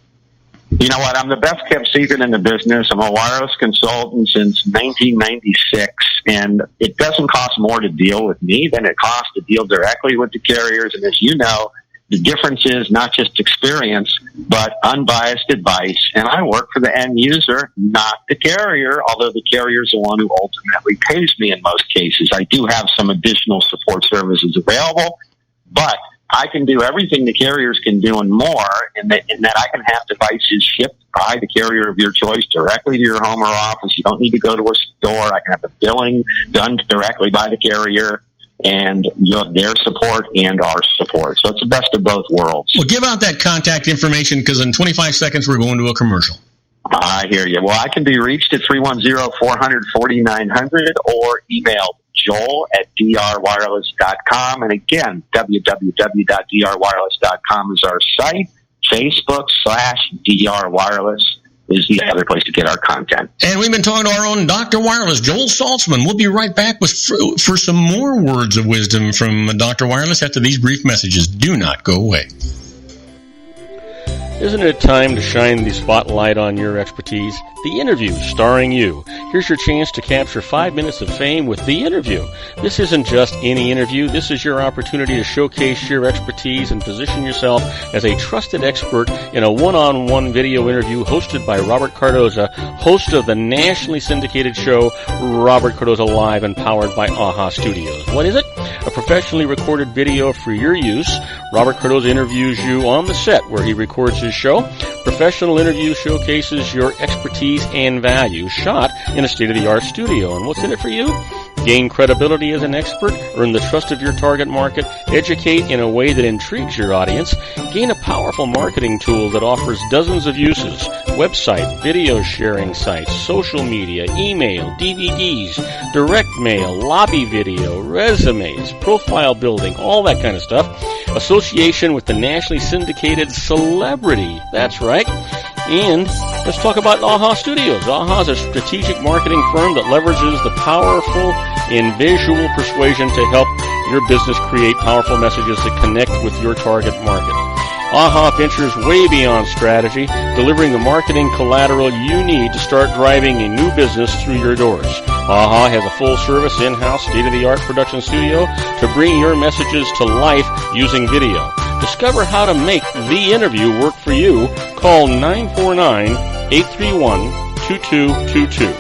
You know what? I'm the best kept secret in the business. I'm a wireless consultant since 1996, and it doesn't cost more to deal with me than it costs to deal directly with the carriers. And as you know, the difference is not just experience, but unbiased advice. And I work for the end user, not the carrier, although the carrier is the one who ultimately pays me in most cases. I do have some additional support services available, but I can do everything the carriers can do and more, in that I can have devices shipped by the carrier of your choice directly to your home or office. You don't need to go to a store. I can have the billing done directly by the carrier, and you have their support and our support. So it's the best of both worlds. Well, give out that contact information, because in 25 seconds we're going to a commercial. I hear you. Well, I can be reached at 310-400-4900 or emailed joel@drwireless.com. And again, www.drwireless.com is our site. Facebook/DR Wireless is the other place to get our content. And we've been talking to our own Dr. Wireless, Joel Saltzman. We'll be right back for some more words of wisdom from Dr. Wireless after these brief messages. Do not go away. Isn't it time to shine the spotlight on your expertise? The Interview, starring you. Here's your chance to capture 5 minutes of fame with The Interview. This isn't just any interview. This is your opportunity to showcase your expertise and position yourself as a trusted expert in a one-on-one video interview hosted by Robert Cardoza, host of the nationally syndicated show Robert Cardoza Live and powered by AHA Studios. What is it? A professionally recorded video for your use. Robert Cardoza interviews you on the set where he records his show. Professional interview showcases your expertise and value, shot in a state-of-the-art studio. And what's in it for you? Gain credibility as an expert, earn the trust of your target market, educate in a way that intrigues your audience, gain a powerful marketing tool that offers dozens of uses, website, video sharing sites, social media, email, DVDs, direct mail, lobby video, resumes, profile building, all that kind of stuff. Association with the nationally syndicated celebrity. That's right. And let's talk about AHA Studios. AHA is a strategic marketing firm that leverages the powerful and visual persuasion to help your business create powerful messages that connect with your target market. AHA ventures way beyond strategy, delivering the marketing collateral you need to start driving a new business through your doors. AHA has a full-service, in-house, state-of-the-art production studio to bring your messages to life using video. Discover how to make The Interview work for you. Call 949-831-2222.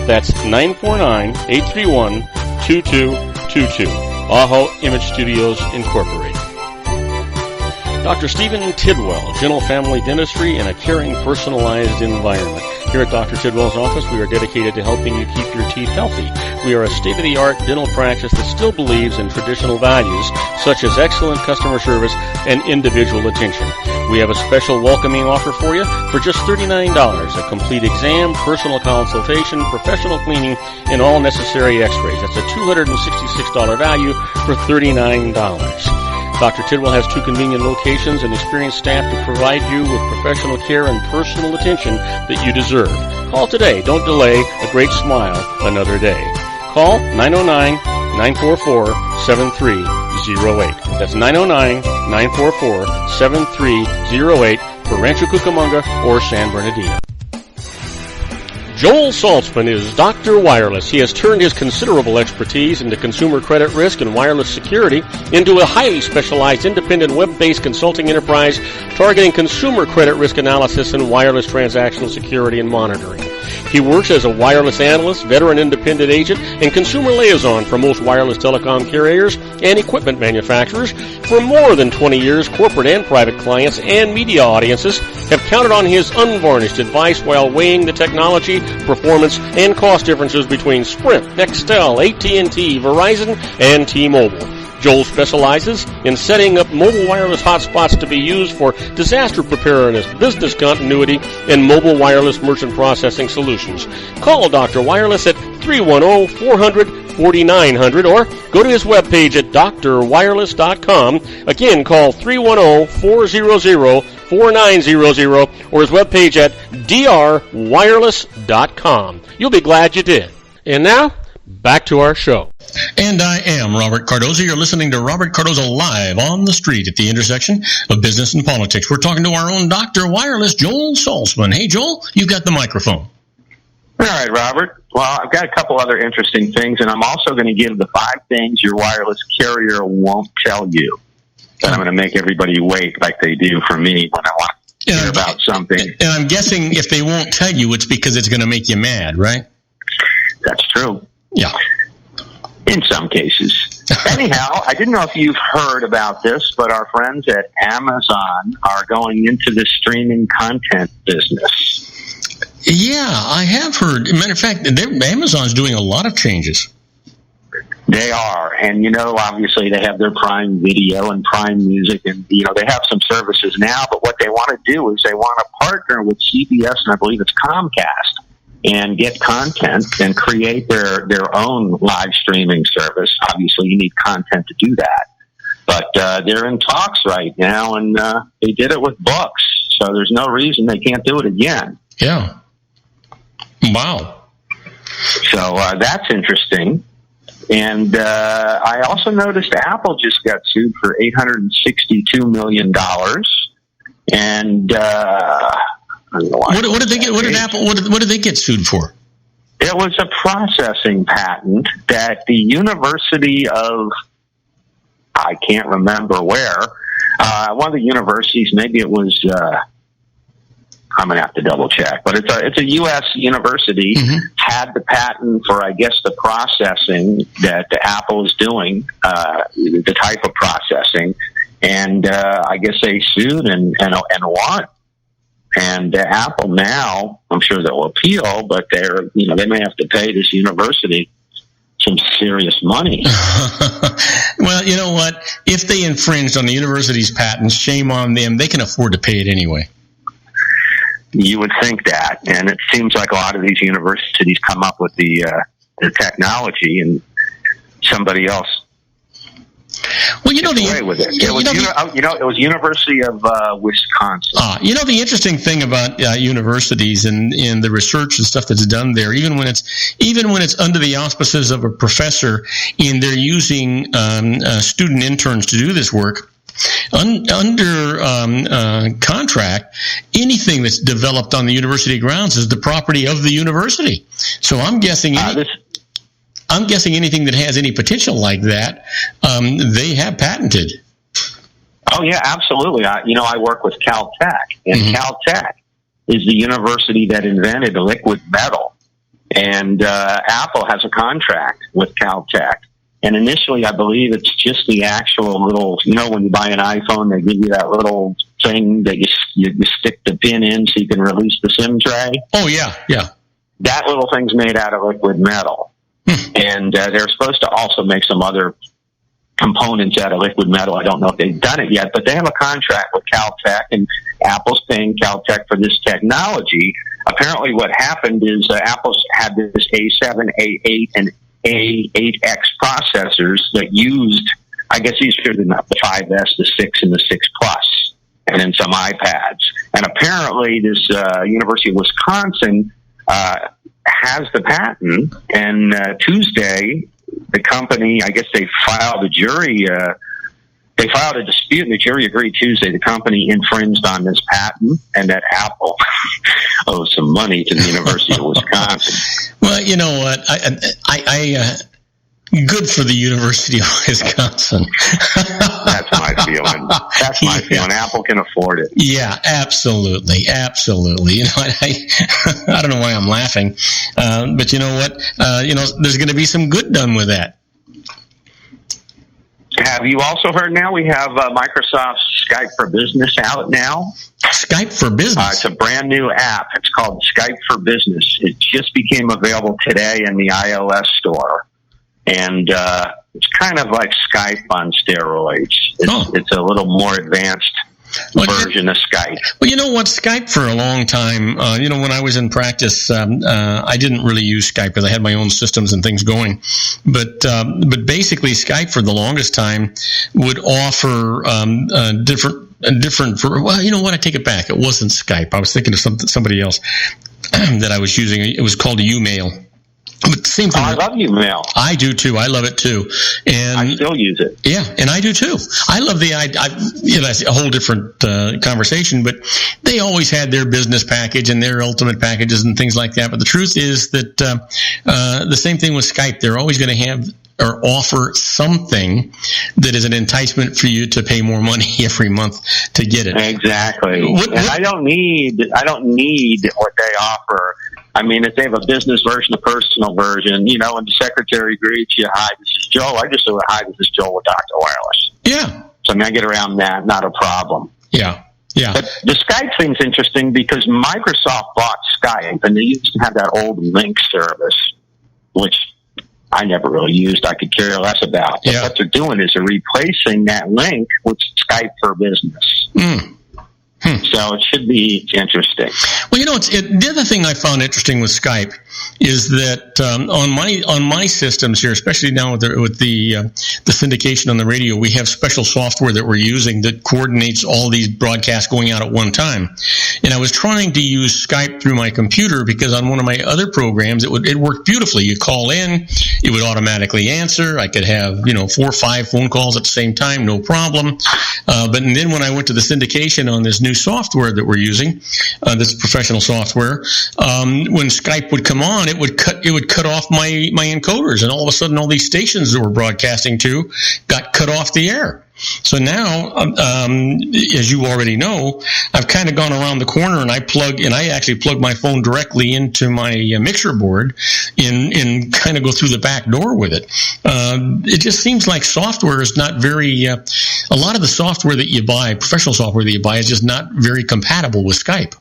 That's 949-831-2222. AHA Image Studios Incorporated. Dr. Stephen Tidwell, Gentle Family Dentistry in a caring, personalized environment. Here at Dr. Tidwell's office, we are dedicated to helping you keep your teeth healthy. We are a state-of-the-art dental practice that still believes in traditional values, such as excellent customer service and individual attention. We have a special welcoming offer for you for just $39, a complete exam, personal consultation, professional cleaning, and all necessary x-rays. That's a $266 value for $39. Dr. Tidwell has 2 convenient locations and experienced staff to provide you with professional care and personal attention that you deserve. Call today. Don't delay. A great smile another day. Call 909-944-7308. That's 909-944-7308. for Rancho Cucamonga or San Bernardino. Joel Saltzman is Dr. Wireless. He has turned his considerable expertise into consumer credit risk and wireless security into a highly specialized independent web-based consulting enterprise targeting consumer credit risk analysis and wireless transactional security and monitoring. He works as a wireless analyst, veteran independent agent, and consumer liaison for most wireless telecom carriers and equipment manufacturers. For more than 20 years, corporate and private clients and media audiences have counted on his unvarnished advice while weighing the technology, performance, and cost differences between Sprint, Nextel, AT&T, Verizon, and T-Mobile. Joel specializes in setting up mobile wireless hotspots to be used for disaster preparedness, business continuity, and mobile wireless merchant processing solutions. Call Dr. Wireless at 310-400-4900 or go to his webpage at drwireless.com. Again, call 310-400-4900 or his webpage at drwireless.com. You'll be glad you did. And now, back to our show. And I am Robert Cardoza. You're listening to Robert Cardoza live on the street at the intersection of business and politics. We're talking to our own Dr. Wireless, Joel Saltzman. Hey, Joel, you've got the microphone. All right, Robert. Well, I've got a couple other interesting things, and I'm also going to give the 5 things your wireless carrier won't tell you. And I'm going to make everybody wait like they do for me when I want to hear about something. And I'm guessing if they won't tell you, it's because it's going to make you mad, right? That's true. Yeah. In some cases. Anyhow, I didn't know if you've heard about this, but our friends at Amazon are going into the streaming content business. Yeah, I have heard. Matter of fact, Amazon's doing a lot of changes. They are. And, obviously they have their Prime Video and Prime Music, and, they have some services now, but what they want to do is they want to partner with CBS, and I believe it's Comcast, and get content and create their own live streaming service. Obviously, you need content to do that. But they're in talks right now, and they did it with books, so there's no reason they can't do it again. Yeah. Wow. So that's interesting. And I also noticed Apple just got sued for $862 million. And what did they get? What did Apple? What did they get sued for? It was a processing patent that the University of, I can't remember where, one of the universities, maybe it was, I'm going to have to double check, but it's a U.S. university, had the patent for, I guess, the processing that Apple is doing, the type of processing, and I guess they sued and won. And Apple now, I'm sure they'll appeal, but they may have to pay this university some serious money. Well, you know what? If they infringed on the university's patents, shame on them. They can afford to pay it anyway. You would think that, and it seems like a lot of these universities come up with the technology, and somebody else. Well, with it. It was University of Wisconsin. The interesting thing about universities and the research and stuff that's done there, even when it's under the auspices of a professor, and they're using student interns to do this work. Under contract, anything that's developed on the university grounds is the property of the university. So I'm guessing anything that has any potential like that, they have patented. Oh yeah, absolutely. I work with Caltech, and Caltech is the university that invented liquid metal, and Apple has a contract with Caltech. And initially, I believe it's just the actual little, when you buy an iPhone, they give you that little thing that you stick the pin in so you can release the SIM tray. Oh, yeah, yeah. That little thing's made out of liquid metal. And they're supposed to also make some other components out of liquid metal. I don't know if they've done it yet, but they have a contract with Caltech, and Apple's paying Caltech for this technology. Apparently what happened is Apple's had this A7, A8, and A8X processors that used, I guess these are the 5S, the 6, and the 6 Plus, and then some iPads. And apparently this University of Wisconsin has the patent, and Tuesday, the company, I guess they filed a jury They filed a dispute, and the jury agreed Tuesday the company infringed on this patent and that Apple owes some money to the University of Wisconsin. Well, you know what? I good for the University of Wisconsin. That's my feeling. That's my feeling. Apple can afford it. Yeah, absolutely. Absolutely. You know, I don't know why I'm laughing, but you know what? There's going to be some good done with that. Have you also heard now we have Microsoft's Skype for Business out now? Skype for Business? It's a brand new app. It's called Skype for Business. It just became available today in the iOS store. And it's kind of like Skype on steroids. It's a little more advanced version of Skype. Well, you know what? Skype for a long time, when I was in practice, I didn't really use Skype because I had my own systems and things going. But basically, Skype for the longest time would offer different. Well, you know what? I take it back. It wasn't Skype. I was thinking of somebody else that I was using. It was called Umail. But same thing. I love Umail. I do too. I love it too, and I still use it. Yeah, and I do too. I love that's a whole different conversation. But they always had their business package and their ultimate packages and things like that. But the truth is that the same thing with Skype. They're always going to have or offer something that is an enticement for you to pay more money every month to get it. Exactly. I don't need what they offer. I mean, if they have a business version, a personal version, and the secretary greets you, hi, this is Joe. I just say, hi, this is Joe with Dr. Wireless. Yeah. So I get around that, not a problem. Yeah. Yeah. But the Skype thing's interesting because Microsoft bought Skype, and they used to have that old link service, which I never really used. I could care less about. But what they're doing is they're replacing that link with Skype for Business. So it should be interesting. Well, the other thing I found interesting with Skype is that on my systems here, especially now with the syndication on the radio, we have special software that we're using that coordinates all these broadcasts going out at one time. And I was trying to use Skype through my computer because on one of my other programs it worked beautifully. You call in, it would automatically answer. I could have 4 or 5 phone calls at the same time, no problem. But then when I went to the syndication on this new software that we're using, this professional software, when Skype would come on, it would cut off my encoders, and all of a sudden all these stations that we're broadcasting to got cut off the air. So now, as you already know, I've kind of gone around the corner and I actually plug my phone directly into my mixer board and kind of go through the back door with it. It just seems like software is not very, a lot of the software that you buy, professional software that you buy, is just not very compatible with Skype.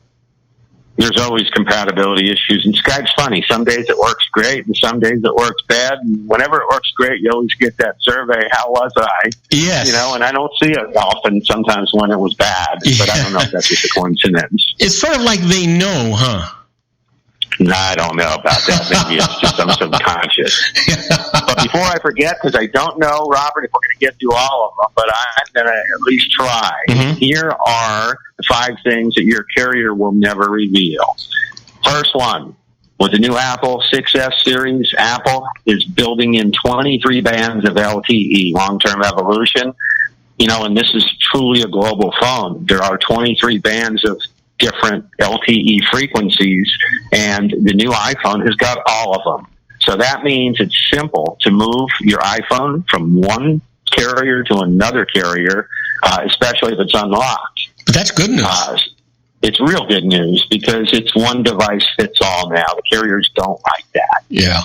There's always compatibility issues, and Skype's funny. Some days it works great, and some days it works bad. And whenever it works great, you always get that survey, how was I? Yes. And I don't see it often sometimes when it was bad, but I don't know if that's just a coincidence. It's sort of like they know, huh? No, I don't know about that. Maybe it's just I'm subconscious. But before I forget, because I don't know, Robert, if we're going to get through all of them, but I'm going to at least try. Mm-hmm. Here are the 5 things that your carrier will never reveal. First one, with the new Apple 6S series, Apple is building in 23 bands of LTE, long-term evolution. And this is truly a global phone. There are 23 bands of different LTE frequencies, and the new iPhone has got all of them. So that means it's simple to move your iPhone from one carrier to another carrier, especially if it's unlocked. But that's good news. It's real good news because it's one device fits all now. The carriers don't like that. Yeah.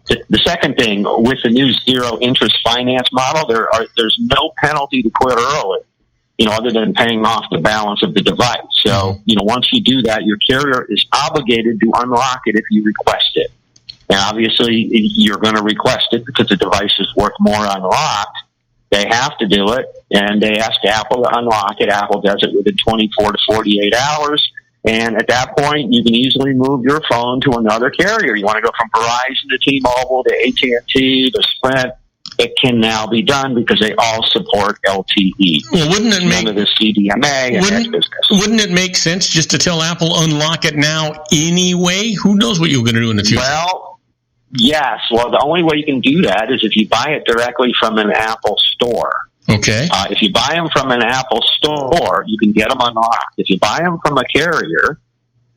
The second thing, with the new zero interest finance model, there's no penalty to quit early, other than paying off the balance of the device. So, once you do that, your carrier is obligated to unlock it if you request it. And obviously, you're going to request it because the device is worth more unlocked. They have to do it, and they ask Apple to unlock it. Apple does it within 24 to 48 hours. And at that point, you can easily move your phone to another carrier. You want to go from Verizon to T-Mobile to AT&T to Sprint. It can now be done because they all support LTE. Well, wouldn't it make sense just to tell Apple unlock it now anyway? Who knows what you're going to do in the future? Well, yes. Well, the only way you can do that is if you buy it directly from an Apple store. Okay. If you buy them from an Apple store, you can get them unlocked. If you buy them from a carrier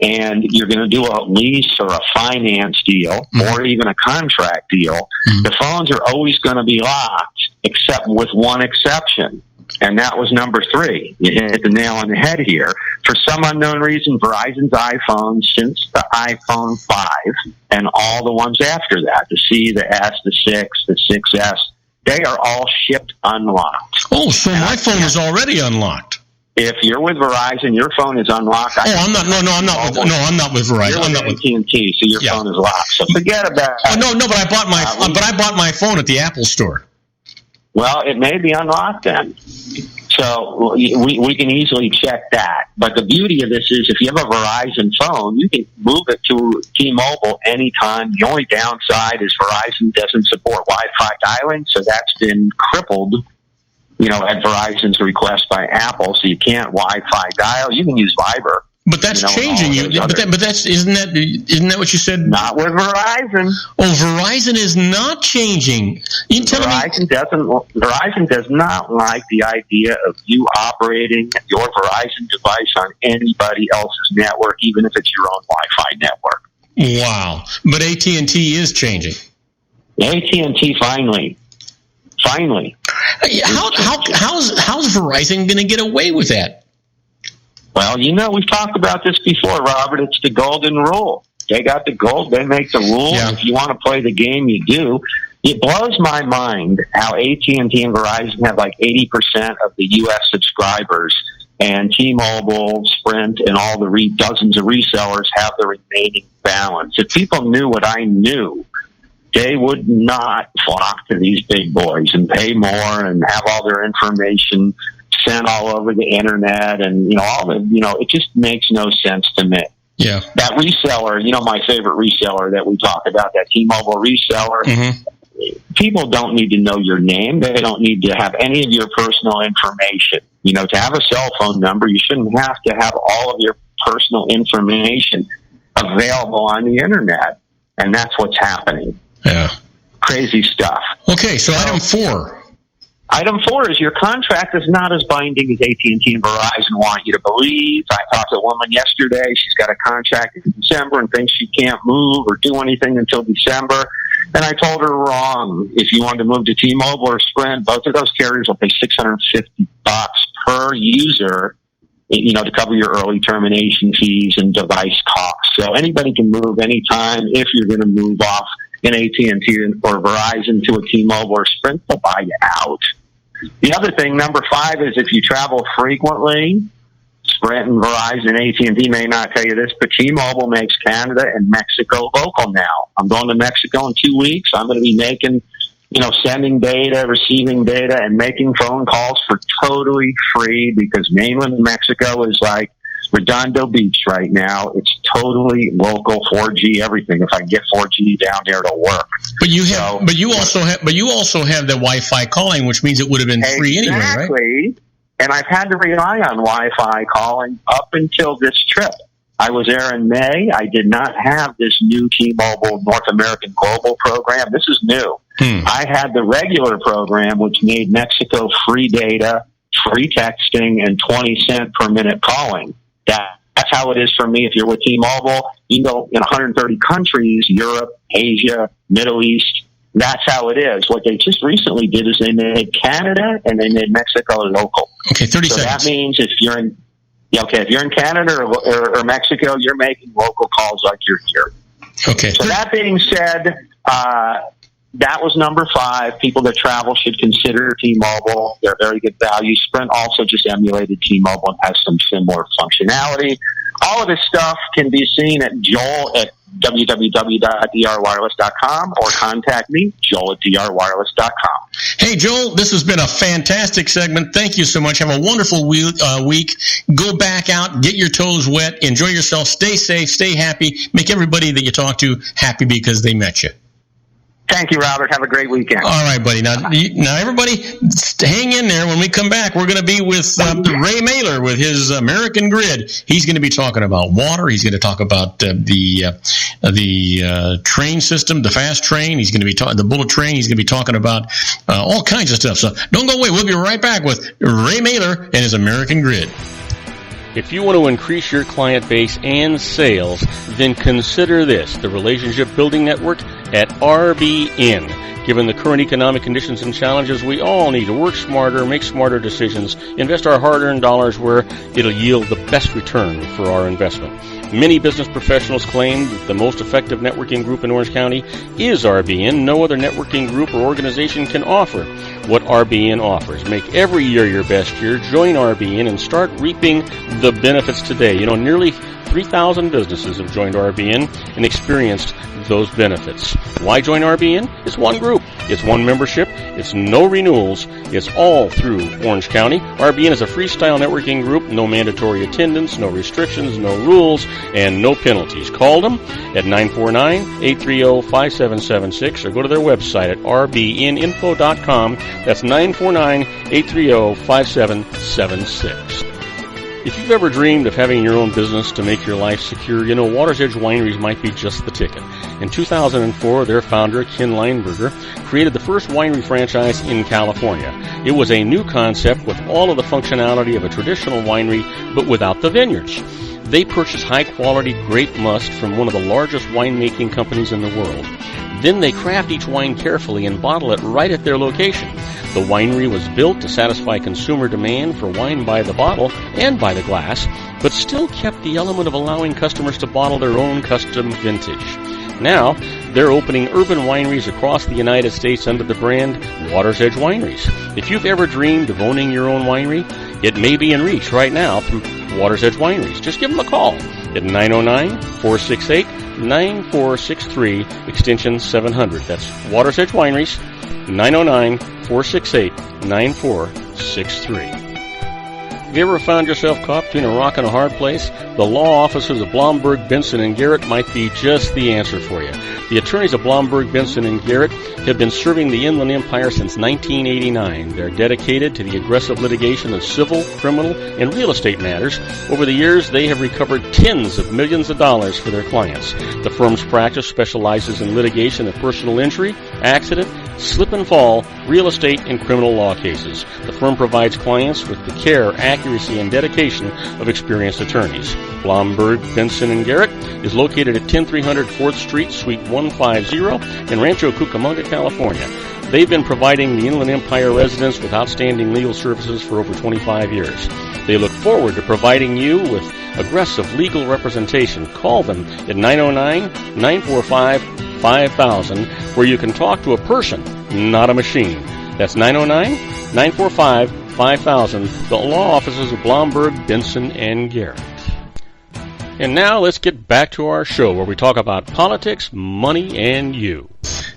and you're going to do a lease or a finance deal or even a contract deal, the phones are always going to be locked, except with one exception. And that was number 3. You hit the nail on the head here. For some unknown reason, Verizon's iPhones, since the iPhone 5 and all the ones after that, the C, the S, the 6, the 6S, they are all shipped unlocked. Oh, so my phone is already unlocked. If you're with Verizon, your phone is unlocked. I'm not. No, I'm not with Verizon. You're I'm not with AT&T, so your phone is locked. So forget about it. No, but I bought my phone at the Apple store. Well, it may be unlocked then. So we can easily check that. But the beauty of this is if you have a Verizon phone, you can move it to T-Mobile anytime. The only downside is Verizon doesn't support Wi-Fi dialing, so that's been crippled, at Verizon's request by Apple, so you can't Wi-Fi dial. You can use Viber. But that's changing. But that's isn't that what you said? Not with Verizon. Oh, Verizon is not changing. You tell Verizon does not like the idea of you operating your Verizon device on anybody else's network, even if it's your own Wi-Fi network. Wow! But AT&T is changing. AT&T finally. How's Verizon going to get away with that? Well, we've talked about this before, Robert. It's the golden rule. They got the gold. They make the rules. Yeah. If you want to play the game, you do. It blows my mind how AT&T and Verizon have like 80% of the U.S. subscribers, and T-Mobile, Sprint, and all the dozens of resellers have the remaining balance. If people knew what I knew, they would not flock to these big boys and pay more and have all their information sent all over the internet, and it just makes no sense to me. Yeah, that reseller, my favorite reseller that we talk about, that T-Mobile reseller. People don't need to know your name. They don't need to have any of your personal information. To have a cell phone number, you shouldn't have to have all of your personal information available on the internet, and that's what's happening. Yeah, crazy stuff. Okay, so item 4. Item 4 is your contract is not as binding as AT&T and Verizon want you to believe. I talked to a woman yesterday. She's got a contract in December and thinks she can't move or do anything until December. And I told her wrong. If you wanted to move to T-Mobile or Sprint, both of those carriers will pay $650 per user, to cover your early termination fees and device costs. So anybody can move anytime. If you're going to move off an AT&T or Verizon to a T-Mobile or Sprint, they'll buy you out. The other thing, number 5, is if you travel frequently, Sprint and Verizon and AT&T may not tell you this, but T-Mobile makes Canada and Mexico local now. I'm going to Mexico in 2 weeks. I'm going to be making, sending data, receiving data, and making phone calls for totally free, because mainland Mexico is like Redondo Beach right now. It's totally local 4G everything. If I get 4G down there, it'll work. But you also have the Wi-Fi calling, which means it would have been free anyway, right? Exactly. And I've had to rely on Wi-Fi calling up until this trip. I was there in May. I did not have this new T-Mobile North American Global program. This is new. I had the regular program, which made Mexico free data, free texting, and 20 cents per minute calling. That's how it is for me. If you're with T-Mobile, you go in 130 countries, Europe, Asia, Middle East. That's how it is. What they just recently did is they made Canada and they made Mexico local. Okay, 30 seconds. So that means if you're in Canada or Mexico, you're making local calls like you're here. Okay. So that being said, that was number 5. People that travel should consider T-Mobile. They're very good value. Sprint also just emulated T-Mobile and has some similar functionality. All of this stuff can be seen at Joel at www.drwireless.com or contact me, Joel at drwireless.com. Hey, Joel, this has been a fantastic segment. Thank you so much. Have a wonderful week. Go back out, get your toes wet, enjoy yourself, stay safe, stay happy, make everybody that you talk to happy because they met you. Thank you, Robert. Have a great weekend. All right, buddy. Now everybody, hang in there. When we come back, we're going to be with Ray Mailer with his American Grid. He's going to be talking about water. He's going to talk about the train system, the fast train. He's going to be talking the bullet train. He's going to be talking about all kinds of stuff. So don't go away. We'll be right back with Ray Mailer and his American Grid. If you want to increase your client base and sales, then consider this, the Relationship Building Network at RBN. Given the current economic conditions and challenges, we all need to work smarter, make smarter decisions, invest our hard-earned dollars where it'll yield the best return for our investment. Many business professionals claim that the most effective networking group in Orange County is RBN. No other networking group or organization can offer what RBN offers. Make every year your best year. Join RBN and start reaping the benefits today. Nearly 3,000 businesses have joined RBN and experienced those benefits. Why join RBN? It's one group. It's one membership. It's no renewals. It's all through Orange County. RBN is a freestyle networking group. No mandatory attendance, no restrictions, no rules, and no penalties. Call them at 949-830-5776 or go to their website at rbninfo.com. That's 949-830-5776. If you've ever dreamed of having your own business to make your life secure, Water's Edge Wineries might be just the ticket. In 2004, their founder, Ken Lineberger, created the first winery franchise in California. It was a new concept with all of the functionality of a traditional winery, but without the vineyards. They purchased high-quality grape must from one of the largest winemaking companies in the world. Then they craft each wine carefully and bottle it right at their location. The winery was built to satisfy consumer demand for wine by the bottle and by the glass, but still kept the element of allowing customers to bottle their own custom vintage. Now, they're opening urban wineries across the United States under the brand Water's Edge Wineries. If you've ever dreamed of owning your own winery, it may be in reach right now through Water's Edge Wineries. Just give them a call at 909-468-9463, extension 700. That's Water's Edge Wineries, 909-468-9463. Have you ever found yourself caught between a rock and a hard place? The law offices of Blomberg, Benson, and Garrett might be just the answer for you. The attorneys of Blomberg, Benson, and Garrett have been serving the Inland Empire since 1989. They're dedicated to the aggressive litigation of civil, criminal, and real estate matters. Over the years, they have recovered tens of millions of dollars for their clients. The firm's practice specializes in litigation of personal injury, accident, slip and fall, real estate, and criminal law cases. The firm provides clients with the care, accuracy, and dedication of experienced attorneys. Blomberg, Benson, and Garrett is located at 10300 4th Street, Suite 150 in Rancho Cucamonga, California. They've been providing the Inland Empire residents with outstanding legal services for over 25 years. They look forward to providing you with aggressive legal representation. Call them at 909-945-5000, where you can talk to a person, not a machine. That's 909-945-5000, the law offices of Blomberg, Benson, and Garrett. And now let's get back to our show where we talk about politics, money, and you.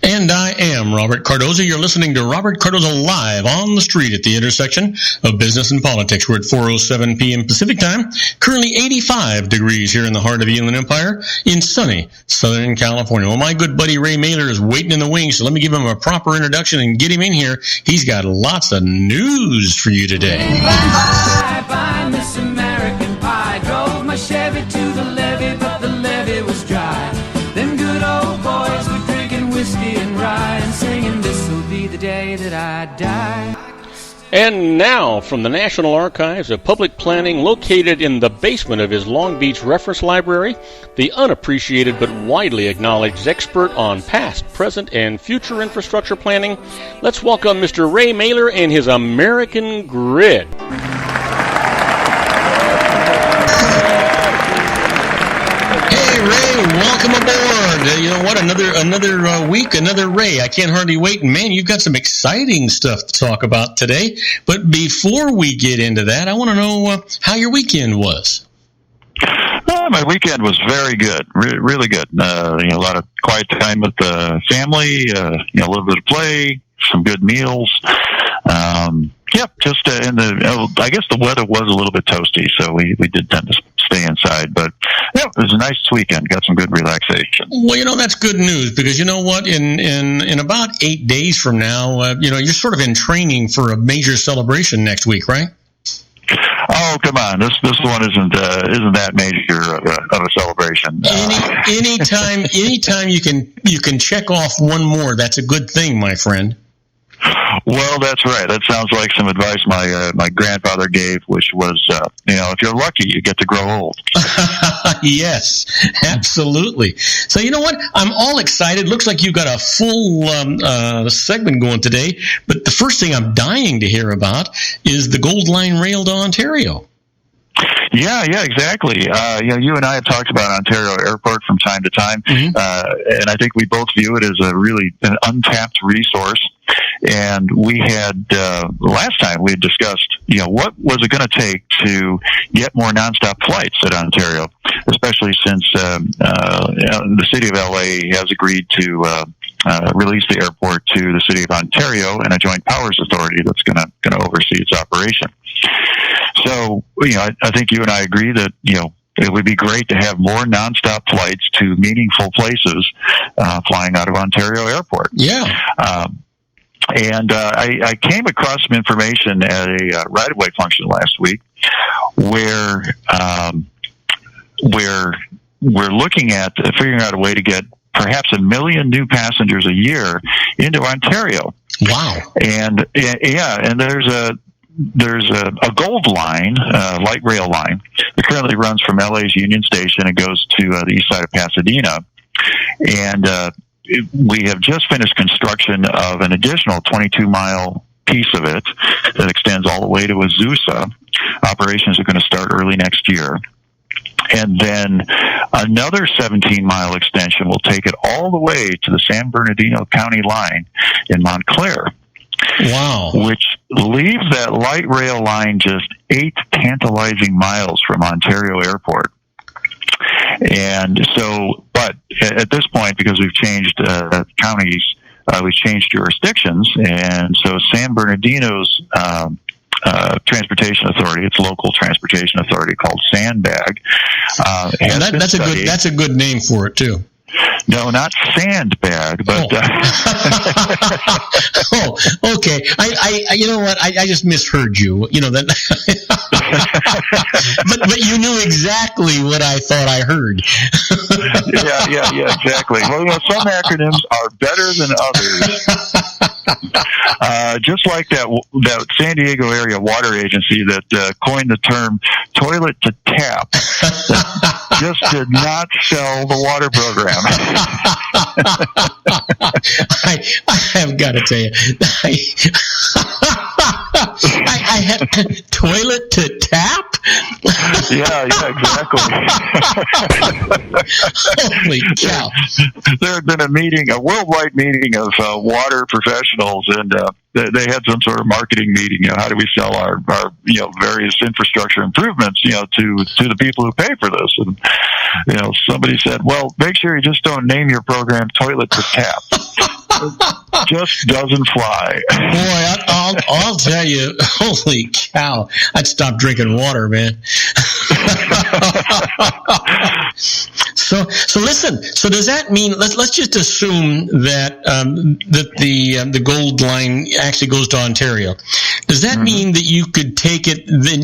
And I am Robert Cardoza. You're listening to Robert Cardoza live on the street at the intersection of business and politics. We're at 4:07 p.m. Pacific time. Currently 85 degrees here in the heart of the Inland Empire in sunny Southern California. Well, my good buddy Ray Mailer is waiting in the wings, so let me give him a proper introduction and get him in here. He's got lots of news for you today. Bye, bye, Miss American Pie. Drove my Chevy to the levee, but the levee was dry. Them good old boys were drinking whiskey and rye and singing, "This'll be the day that I die." And now, from the National Archives of Public Planning, located in the basement of his Long Beach Reference Library, the unappreciated but widely acknowledged expert on past, present, and future infrastructure planning, let's welcome Mr. Ray Mailer and his American Grid. Hey, Ray, welcome aboard. You know what? Another week, another Ray. I can't hardly wait. And man, you've got some exciting stuff to talk about today. But before we get into that, I want to know how your weekend was. My weekend was very good, really good. A lot of quiet time with the family. A little bit of play, some good meals. Yep, just I guess the weather was a little bit toasty, so we did tend to stay inside. But yeah, it was a nice weekend. Got some good relaxation. Well, that's good news, because you know what? In about 8 days from now, you're sort of in training for a major celebration next week, right? Oh, come on! This one isn't that major of a celebration. Anytime you can check off one more, that's a good thing, my friend. Well, that's right. That sounds like some advice my grandfather gave, which was, if you're lucky, you get to grow old. Yes, absolutely. So you know what? I'm all excited. Looks like you've got a full segment going today. But the first thing I'm dying to hear about is the Gold Line Rail to Ontario. Yeah, exactly. You and I have talked about Ontario Airport from time to time, and I think we both view it as an untapped resource. And we had last time we had discussed, what was it going to take to get more nonstop flights at Ontario, especially since the city of LA has agreed to release the airport to the city of Ontario and a joint powers authority that's going to oversee its operation. So, I think you and I agree that, it would be great to have more nonstop flights to meaningful places flying out of Ontario Airport. Yeah. And I came across some information at a right-of-way function last week where we're looking at figuring out a way to get perhaps 1 million new passengers a year into Ontario. Wow. And there's a gold line, light rail line, that currently runs from LA's Union Station and goes to the east side of Pasadena. And we have just finished construction of an additional 22-mile piece of it that extends all the way to Azusa. Operations are going to start early next year. And then another 17-mile extension will take it all the way to the San Bernardino County line in Montclair. Wow. Which leaves that light rail line just 8 tantalizing miles from Ontario Airport. And so, but at this point, because we've changed counties, we've changed jurisdictions, and so San Bernardino's transportation authority, its local transportation authority called Sandbag, that's a good name for it too. No, not sandbag, but. Oh, okay. I you know what? I just misheard you. That. but you knew exactly what I thought I heard. Yeah, exactly. Well, some acronyms are better than others. Just like that San Diego area water agency that coined the term toilet to tap. Just did not sell the water program. I have got to tell you, I had toilet to tap. Yeah, exactly. Holy cow! There had been a worldwide meeting of water professionals, and they had some sort of marketing meeting. How do we sell our various infrastructure improvements, to the people who pay for this? And somebody said, well, make sure you just don't name your program Toilet to Tap. It just doesn't fly. Boy, I'll tell you, holy cow! I'd stop drinking water, man. So listen. So does that mean let's just assume that that the Gold Line actually goes to Ontario? Does that mean that you could take it? Then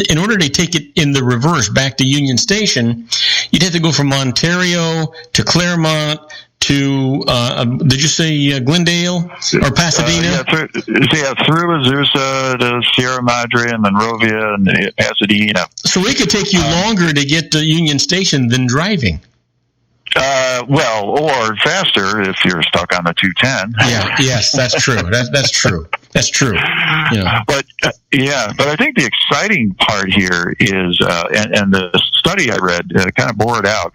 in order to take it in the reverse back to Union Station, you'd have to go from Ontario to Claremont to did you say Glendale or Pasadena? Through Azusa to Sierra Madre and Monrovia and Pasadena. So it could take you longer to get to Union Station than driving. Or faster if you're stuck on the 210. Yes, that's true. That's true. That's true. But I think the exciting part here is, and the study I read kind of bore it out.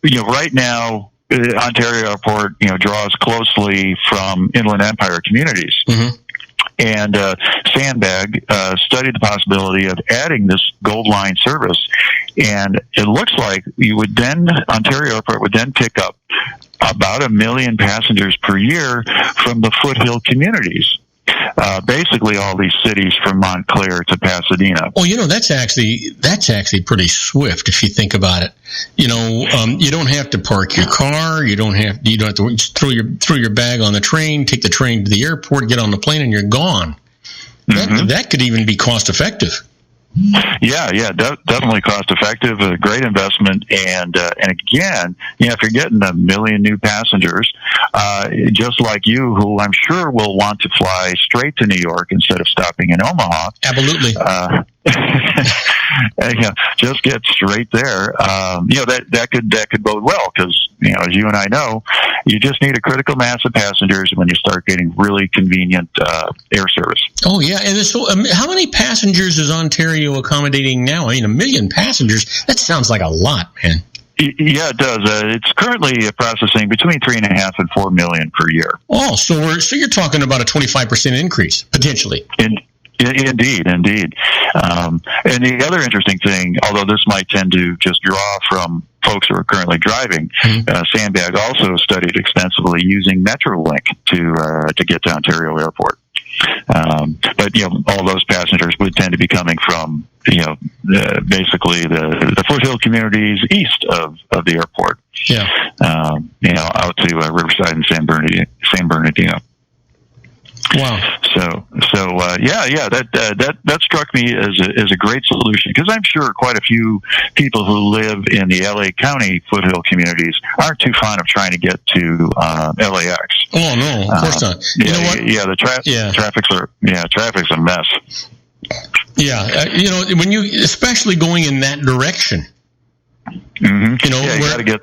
Right now, Ontario Airport, draws closely from Inland Empire communities. Mm-hmm. And Sandbag studied the possibility of adding this Gold Line service, and it looks like Ontario Airport would then pick up about 1 million passengers per year from the foothill communities basically all these cities from Montclair to Pasadena. Well, that's actually pretty swift if you think about it. You don't have to park your car. You don't have to throw your bag on the train, take the train to the airport, get on the plane, and you're gone. That could even be cost effective. Yeah, definitely cost effective, a great investment, and again, if you're getting 1 million new passengers, just like you, who I'm sure will want to fly straight to New York instead of stopping in Omaha. Absolutely. Just get straight there. That could bode well, because as you and I know, you just need a critical mass of passengers when you start getting really convenient air service. Oh yeah, and so how many passengers is Ontario accommodating now? I mean, 1 million passengers. That sounds like a lot, man. Yeah, it does. It's currently processing between 3.5 and 4 million per year. Oh, so you're talking about a 25% increase potentially. Indeed. And the other interesting thing, although this might tend to just draw from folks who are currently driving, Sandbag also studied extensively using Metrolink to get to Ontario Airport. But all those passengers would tend to be coming from basically the foothill communities east of the airport. Yeah. Out to Riverside and San Bernardino. Wow. That struck me as a great solution, because I'm sure quite a few people who live in the LA County foothill communities aren't too fond of trying to get to LAX. Oh no, of course not. You know what? Yeah, traffic's a mess. Yeah, when you, especially going in that direction. Mm-hmm. You got to get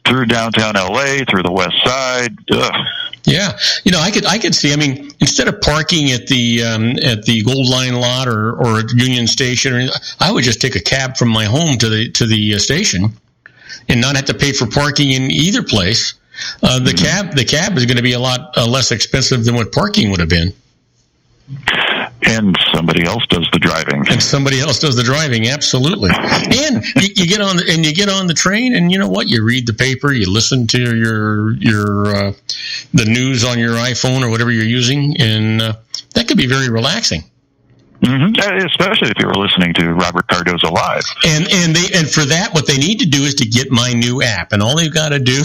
through downtown LA, through the west side. Ugh. Yeah, I could see. I mean, instead of parking at the Gold Line lot or at Union Station, I would just take a cab from my home to the station, and not have to pay for parking in either place. The cab is going to be a lot less expensive than what parking would have been. And somebody else does the driving. Absolutely. And you get on the train, and you know what? You read the paper, you listen to your the news on your iPhone or whatever you're using, and that could be very relaxing. Mm-hmm. Especially if you were listening to Robert Cardoza live. And for that, what they need to do is to get my new app, and all they've got to do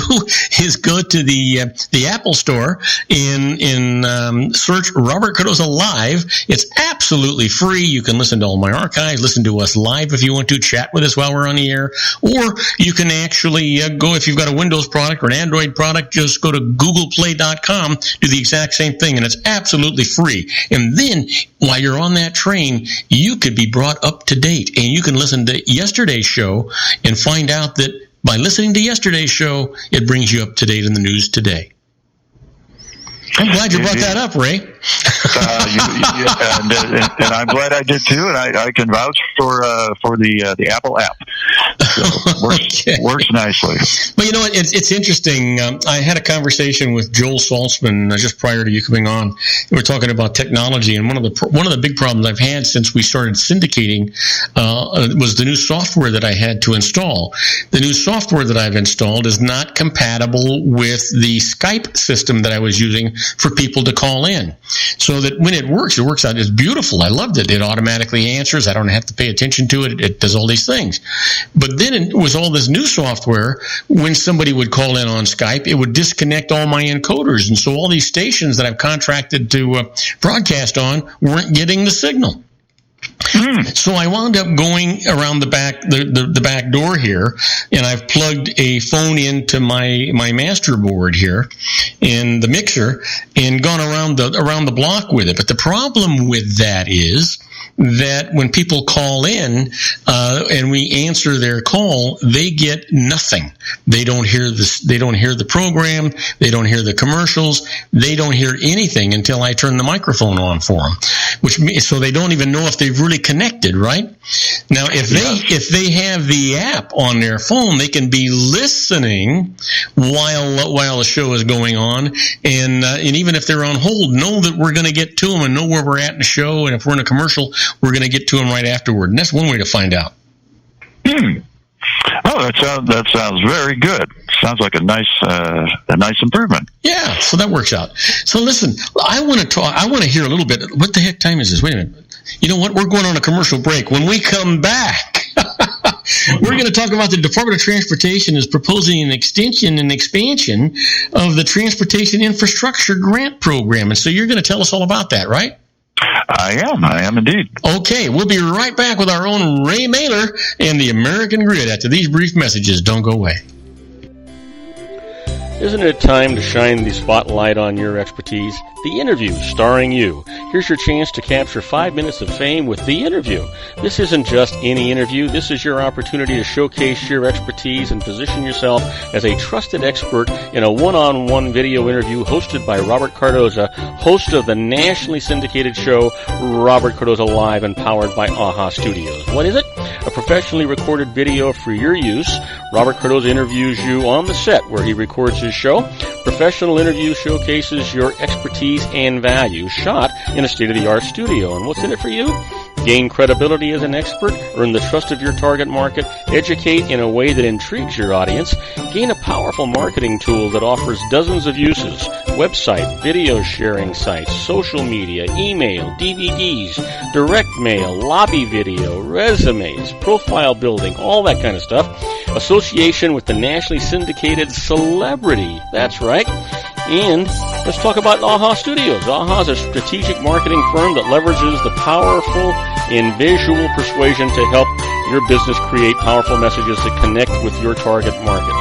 is go to the Apple Store and search Robert Cardoza Live. It's absolutely free. You can listen to all my archives, listen to us live if you want to, chat with us while we're on the air, or you can actually go, if you've got a Windows product or an Android product, just go to googleplay.com, do the exact same thing, and it's absolutely free. And then while you're on that train, you could be brought up to date, and you can listen to yesterday's show and find out that by listening to yesterday's show, it brings you up to date in the news today. I'm glad you brought that up, Ray. And I'm glad I did too, and I can vouch for the Apple app. So works nicely. Well, you know what? It's interesting. I had a conversation with Joel Saltzman just prior to you coming on. We were talking about technology, and one of the big problems I've had since we started syndicating was the new software that I had to install. The new software that I've installed is not compatible with the Skype system that I was using for people to call in. So that when it works out. It's beautiful. I loved it. It automatically answers. I don't have to pay attention to it. It does all these things. But then with all this new software, when somebody would call in on Skype, it would disconnect all my encoders. And so all these stations that I've contracted to broadcast on weren't getting the signal. So I wound up going around the back door here, and I've plugged a phone into my master board here and the mixer, and gone around the block with it. But the problem with that is that when people call in and we answer their call, they get nothing. They don't hear the program. They don't hear the commercials. They don't hear anything until I turn the microphone on for them. So they don't even know if they've really connected, right? Now, if they have the app on their phone, they can be listening while the show is going on, and even if they're on hold, know that we're going to get to them and know where we're at in the show, and if we're in a commercial, we're going to get to them right afterward. And that's one way to find out. Oh, that sounds very good. sounds like a nice improvement. Yeah, so that works out. So listen, I want to hear a little bit. What the heck time is this? Wait a minute. You know what? We're going on a commercial break. When we come back, we're going to talk about the Department of Transportation is proposing an extension and expansion of the Transportation Infrastructure Grant Program. And so you're going to tell us all about that, right? I am indeed. Okay, we'll be right back with our own Ray Mailer and the American Grid after these brief messages. Don't go away. Isn't it time to shine the spotlight on your expertise? The Interview, starring you. Here's your chance to capture 5 minutes of fame with The Interview. This isn't just any interview. This is your opportunity to showcase your expertise and position yourself as a trusted expert in a one-on-one video interview hosted by Robert Cardoza, host of the nationally syndicated show Robert Cardoza Live and powered by AHA Studios. What is it? A professionally recorded video for your use. Robert Cardoza interviews you on the set where he records his show. Professional interview showcases your expertise and value, shot in a state-of-the-art studio. And what's in it for you? Gain credibility as an expert, earn the trust of your target market, educate in a way that intrigues your audience, gain a powerful marketing tool that offers dozens of uses, website, video sharing sites, social media, email, DVDs, direct mail, lobby video, resumes, profile building, all that kind of stuff. Association with the nationally syndicated celebrity. That's right. And let's talk about AHA Studios. AHA is a strategic marketing firm that leverages the powerful and visual persuasion to help your business create powerful messages that connect with your target market.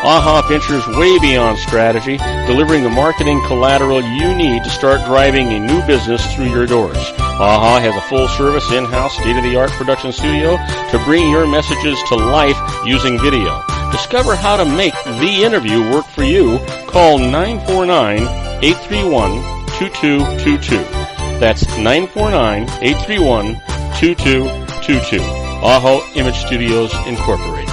AHA ventures way beyond strategy, delivering the marketing collateral you need to start driving a new business through your doors. AHA has a full-service, in-house, state-of-the-art production studio to bring your messages to life using video. Discover how to make The Interview work for you. Call 949-831-2222. That's 949-831-2222. AHA Image Studios, Incorporated.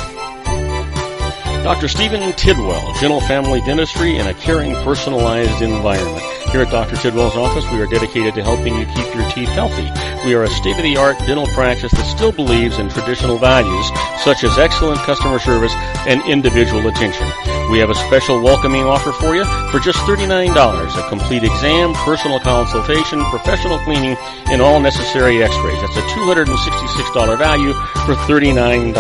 Dr. Stephen Tidwell, Gentle Family Dentistry in a caring, personalized environment. Here at Dr. Tidwell's office, we are dedicated to helping you keep your teeth healthy. We are a state-of-the-art dental practice that still believes in traditional values, such as excellent customer service and individual attention. We have a special welcoming offer for you for just $39, a complete exam, personal consultation, professional cleaning, and all necessary x-rays. That's a $266 value for $39.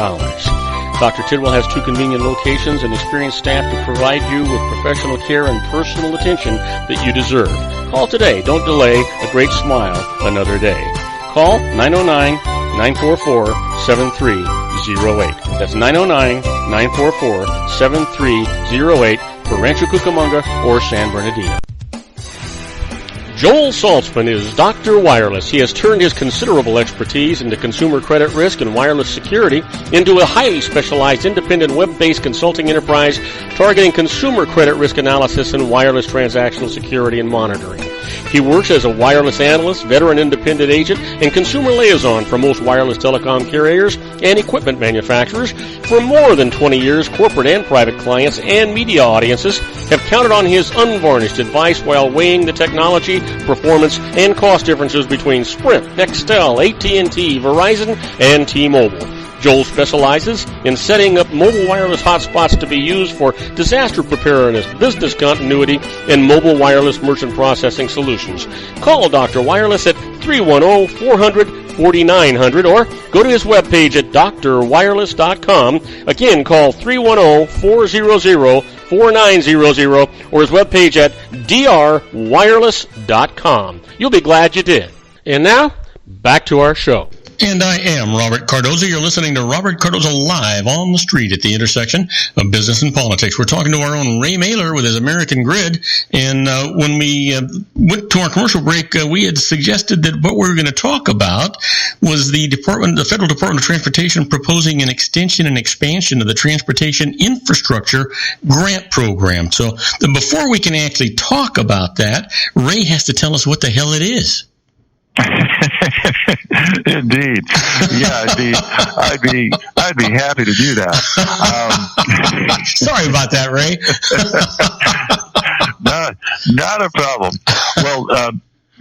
Dr. Tidwell has 2 convenient locations and experienced staff to provide you with professional care and personal attention that you deserve. Call today. Don't delay. A great smile another day. Call 909-944-7308. That's 909-944-7308 for Rancho Cucamonga or San Bernardino. Joel Saltzman is Dr. Wireless. He has turned his considerable expertise into consumer credit risk and wireless security into a highly specialized independent web-based consulting enterprise targeting consumer credit risk analysis and wireless transactional security and monitoring. He works as a wireless analyst, veteran independent agent, and consumer liaison for most wireless telecom carriers and equipment manufacturers. For more than 20 years, corporate and private clients and media audiences have counted on his unvarnished advice while weighing the technology, performance, and cost differences between Sprint, Nextel, AT&T, Verizon, and T-Mobile. Joel specializes in setting up mobile wireless hotspots to be used for disaster preparedness, business continuity, and mobile wireless merchant processing solutions. Call Dr. Wireless at 310-400-4900 or go to his webpage at drwireless.com. Again, call 310-400-4900 or his webpage at drwireless.com. You'll be glad you did. And now, back to our show. And I am Robert Cardoza. You're listening to Robert Cardoza Live on the street at the intersection of business and politics. We're talking to our own Ray Mailer with his American Grid. And when we went to our commercial break, we had suggested that what we were going to talk about was the Federal Department of Transportation proposing an extension and expansion of the Transportation Infrastructure Grant Program. So before we can actually talk about that, Ray has to tell us what the hell it is. Indeed, yeah, I'd be happy to do that. Sorry about that, Ray. Not a problem. Well,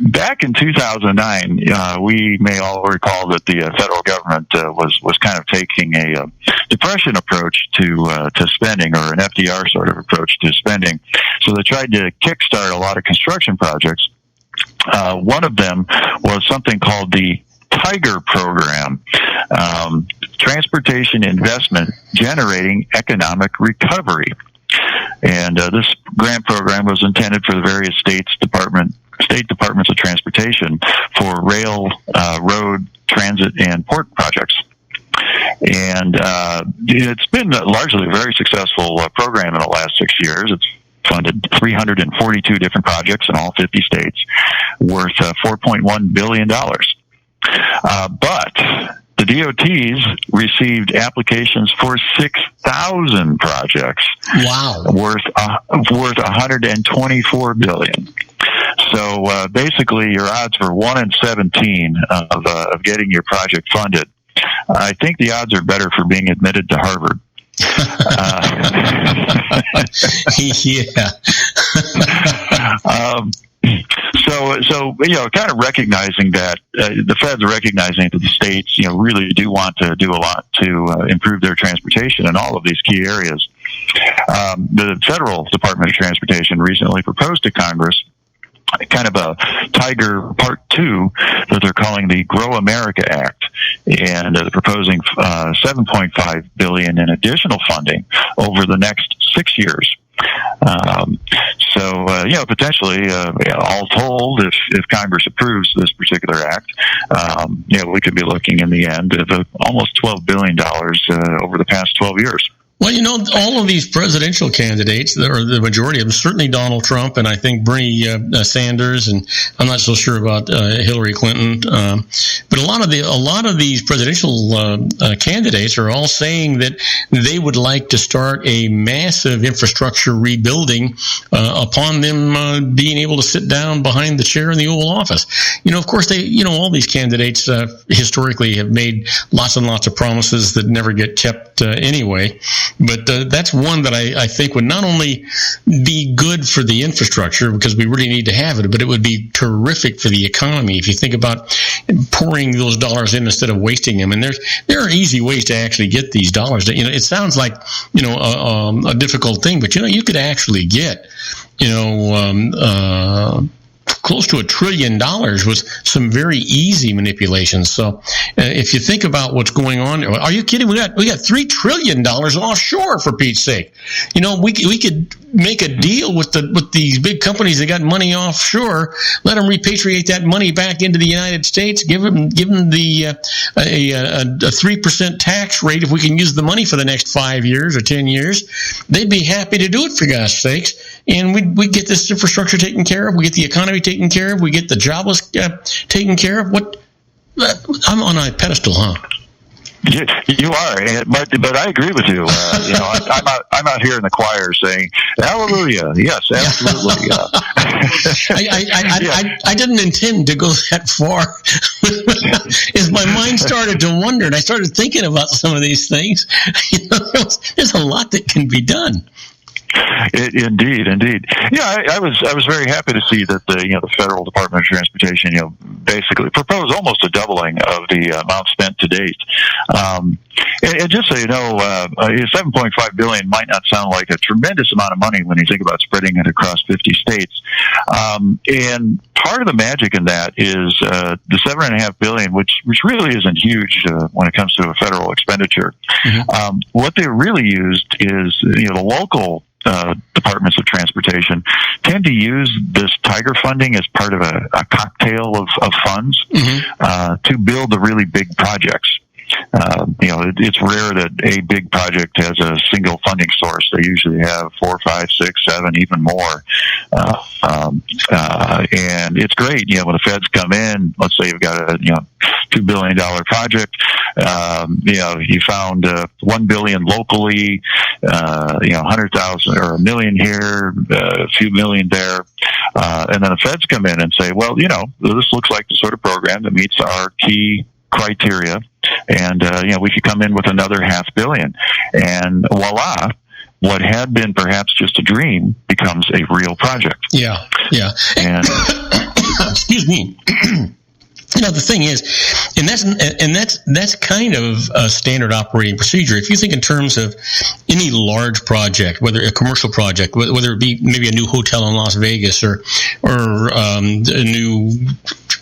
back in 2009, we may all recall that the federal government was kind of taking a depression approach to spending, or an FDR sort of approach to spending. So they tried to kickstart a lot of construction projects. One of them was something called the Tiger Program, Transportation Investment Generating Economic Recovery. And this grant program was intended for the various state departments of transportation for rail, road, transit, and port projects. And it's been largely a very successful program in the last 6 years. It's funded 342 different projects in all 50 states, worth $4.1 billion. But the DOTs received applications for 6,000 projects. Wow. Worth $124 billion. So basically, your odds were 1 in 17 of getting your project funded. I think the odds are better for being admitted to Harvard. Yeah. So kind of recognizing that the feds are recognizing that the states, really do want to do a lot to improve their transportation in all of these key areas. The Federal Department of Transportation recently proposed to Congress kind of a Tiger Part 2 that they're calling the Grow America Act, and they're proposing $7.5 billion in additional funding over the next 6 years. Potentially, all told, if Congress approves this particular act, we could be looking in the end of almost $12 billion over the past 12 years. Well, all of these presidential candidates, or the majority of them, certainly Donald Trump and I think Bernie Sanders, and I'm not so sure about Hillary Clinton, but a lot of these presidential candidates are all saying that they would like to start a massive infrastructure rebuilding upon them being able to sit down behind the chair in the Oval Office. Of course, all these candidates historically have made lots and lots of promises that never get kept anyway. But that's one that I think would not only be good for the infrastructure, because we really need to have it, but it would be terrific for the economy if you think about pouring those dollars in instead of wasting them. And there are easy ways to actually get these dollars. It sounds like a difficult thing, but you could actually get close to $1 trillion with some very easy manipulations. So if you think about what's going on, are you kidding? We got $3 trillion offshore, for Pete's sake. We could make a deal with these big companies that got money offshore, let them repatriate that money back into the United States, give them the a 3% tax rate if we can use the money for the next 5 years or 10 years. They'd be happy to do it, for gosh sakes. And we get this infrastructure taken care of. We get the economy taken care of. We get the jobless taken care of. I'm on a pedestal, huh? You are, but I agree with you. I'm out here in the choir saying, "Hallelujah!" Yes, absolutely. I didn't intend to go that far. As my mind started to wander, and I started thinking about some of these things, there's a lot that can be done. Indeed. Yeah, I was very happy to see that the Federal Department of Transportation, basically proposed almost a doubling of the amount spent to date. And just so you know, $7.5 billion might not sound like a tremendous amount of money when you think about spreading it across 50 states. And part of the magic in that is the $7.5 billion, which really isn't huge when it comes to a federal expenditure. Mm-hmm. What they really used is the local departments of transportation tend to use this Tiger funding as part of a cocktail of funds to build the really big projects. It's rare that a big project has a single funding source. They usually have 4, 5, 6, 7, even more. And it's great, when the feds come in, let's say you've got a, $2 billion project, you found $1 billion locally, 100,000 or $1 million here, a few million there. And then the feds come in and say, well, this looks like the sort of program that meets our key criteria, and we could come in with another $500 million, and voila, what had been perhaps just a dream becomes a real project. Yeah. And excuse excuse me. The thing is, and that's kind of a standard operating procedure. If you think in terms of any large project, whether a commercial project, whether it be maybe a new hotel in Las Vegas or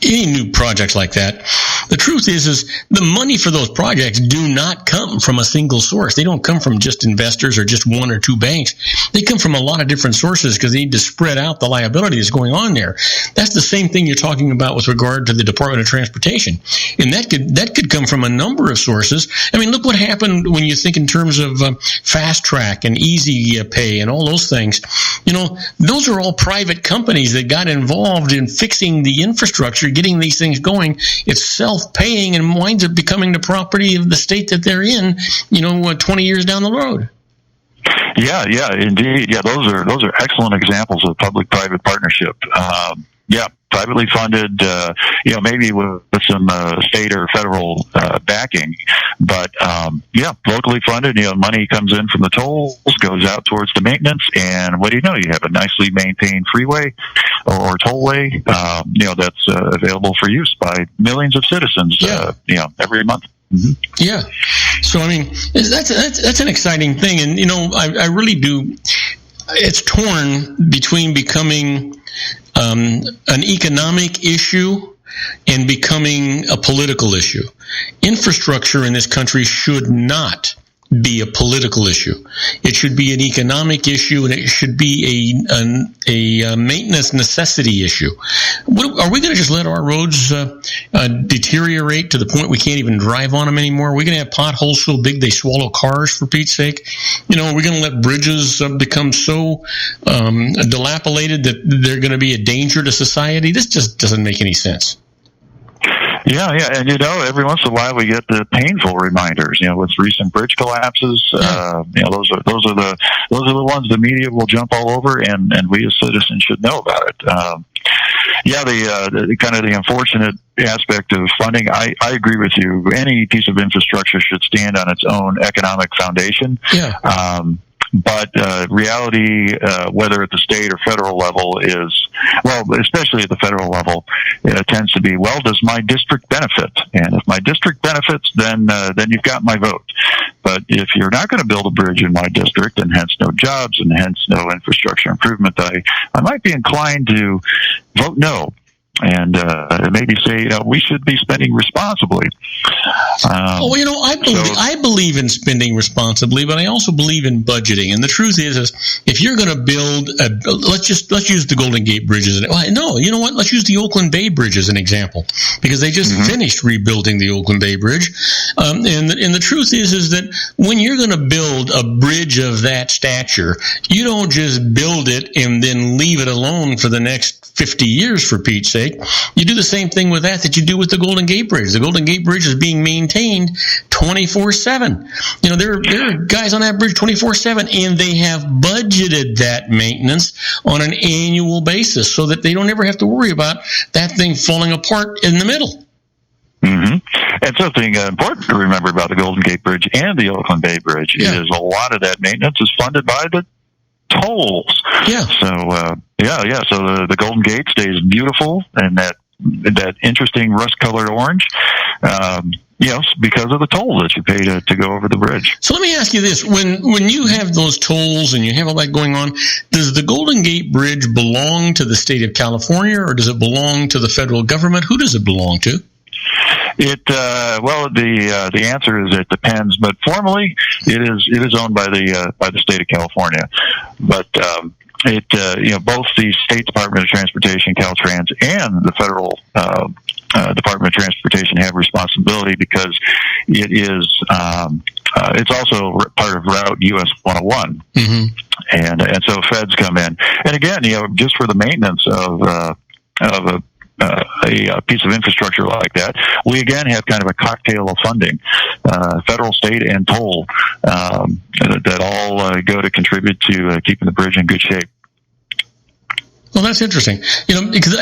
any new projects like that, the truth is the money for those projects do not come from a single source. They don't come from just investors or just one or two banks. They come from a lot of different sources because they need to spread out the liability that's going on there. That's the same thing you're talking about with regard to the Department of Transportation. And that could come from a number of sources. I mean, look what happened when you think in terms of Fast Track and Easy Pay and all those things. Those are all private companies that got involved in fixing the infrastructure, getting these things going. It's self-paying and winds up becoming the property of the state that they're in, 20 years down the road. Yeah, indeed. Yeah, those are excellent examples of public-private partnership. Privately funded, maybe with some state or federal backing, but locally funded. Money comes in from the tolls, goes out towards the maintenance, and what do you know? You have a nicely maintained freeway or tollway, that's available for use by millions of citizens, every month. Mm-hmm. Yeah. So I mean, that's an exciting thing, and I really do. It's torn between becoming an economic issue and becoming a political issue. Infrastructure in this country should not be a political issue. It should be an economic issue, and it should be a maintenance necessity issue. Are we going to just let our roads deteriorate to the point we can't even drive on them anymore? Are we going to have potholes so big they swallow cars, for Pete's sake? Are we going to let bridges become so dilapidated that they're going to be a danger to society? This just doesn't make any sense. Yeah, and every once in a while we get the painful reminders. With recent bridge collapses, those are the ones the media will jump all over, and we as citizens should know about it. The kind of the unfortunate aspect of funding, I agree with you. Any piece of infrastructure should stand on its own economic foundation. Yeah. But reality, whether at the state or federal level, is, especially at the federal level, tends to be, does my district benefit? And if my district benefits, then you've got my vote. But if you're not going to build a bridge in my district, and hence no jobs, and hence no infrastructure improvement, I might be inclined to vote no. And maybe say we should be spending responsibly. I believe in spending responsibly, but I also believe in budgeting. And the truth is if you're going to build, let's use the Golden Gate Bridge as let's use the Oakland Bay Bridge as an example, because they just finished rebuilding the Oakland Bay Bridge. And the truth is that when you're going to build a bridge of that stature, you don't just build it and then leave it alone for the next 50 years, for Pete's sake. You do the same thing with that you do with the Golden Gate Bridge. The Golden Gate Bridge is being maintained 24/7. There are guys on that bridge 24/7, and they have budgeted that maintenance on an annual basis so that they don't ever have to worry about that thing falling apart in the middle. Mm-hmm. And something important to remember about the Golden Gate Bridge and the Oakland Bay Bridge is a lot of that maintenance is funded by the tolls. Yeah. So So the Golden Gate stays beautiful and that interesting rust-colored orange. Because of the toll that you pay to go over the bridge. So let me ask you this: when you have those tolls and you have all that going on, does the Golden Gate Bridge belong to the state of California, or does it belong to the federal government? Who does it belong to? The answer is it depends, but formally it is owned by the state of California. But both the State Department of Transportation, Caltrans, and the federal Department of Transportation have responsibility because it is it's also part of Route US 101, and so feds come in, and again, just for the maintenance of a piece of infrastructure like that, we again have kind of a cocktail of funding, federal, state, and toll, that all go to contribute to keeping the bridge in good shape. Well, that's interesting. Because what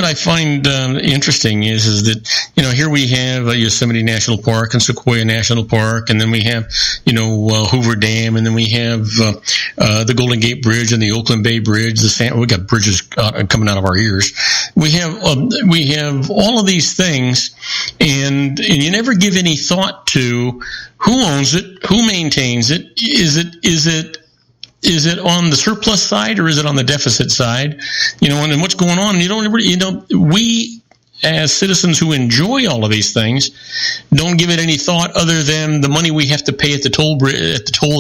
I find interesting is that here we have Yosemite National Park and Sequoia National Park, and then we have Hoover Dam, and then we have the Golden Gate Bridge and the Oakland Bay Bridge. We got bridges coming out of our ears. We have all of these things, and you never give any thought to who owns it, who maintains it. Is it on the surplus side or is it on the deficit side? And what's going on? We as citizens who enjoy all of these things don't give it any thought other than the money we have to pay at the toll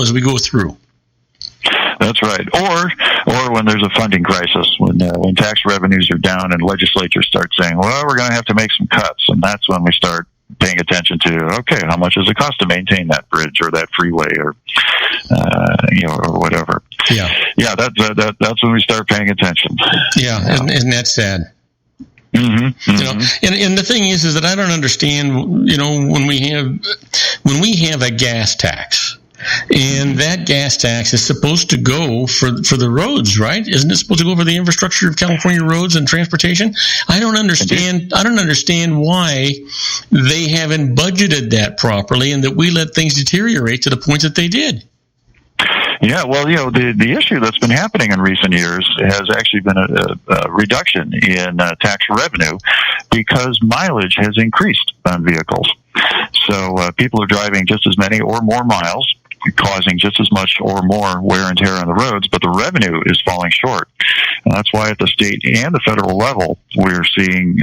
as we go through. That's right. Or when there's a funding crisis, when tax revenues are down and legislatures start saying, well, we're going to have to make some cuts, and that's when we start paying attention to, okay, how much does it cost to maintain that bridge or that freeway or or whatever. Yeah. That's when we start paying attention. Yeah, and that's sad. Mm-hmm. And the thing is that I don't understand. When we have a gas tax. And that gas tax is supposed to go for the roads, right? Isn't it supposed to go for the infrastructure of California roads and transportation? I don't understand why they haven't budgeted that properly and that we let things deteriorate to the point that they did. Yeah, well, the issue that's been happening in recent years has actually been a reduction in tax revenue because mileage has increased on vehicles. So people are driving just as many or more miles, causing just as much or more wear and tear on the roads, but the revenue is falling short. And that's why at the state and the federal level, we're seeing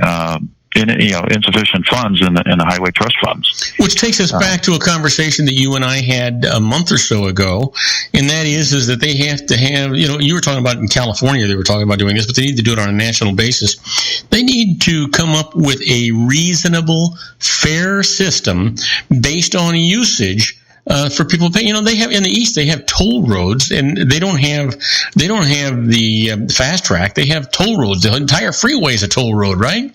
insufficient funds in the highway trust funds. Which takes us back to a conversation that you and I had a month or so ago, and that is that they have to have, you were talking about in California, they were talking about doing this, but they need to do it on a national basis. They need to come up with a reasonable, fair system based on usage for people to pay. They have in the East, they have toll roads, and they don't have the fast track. They have toll roads. The entire freeway is a toll road, right?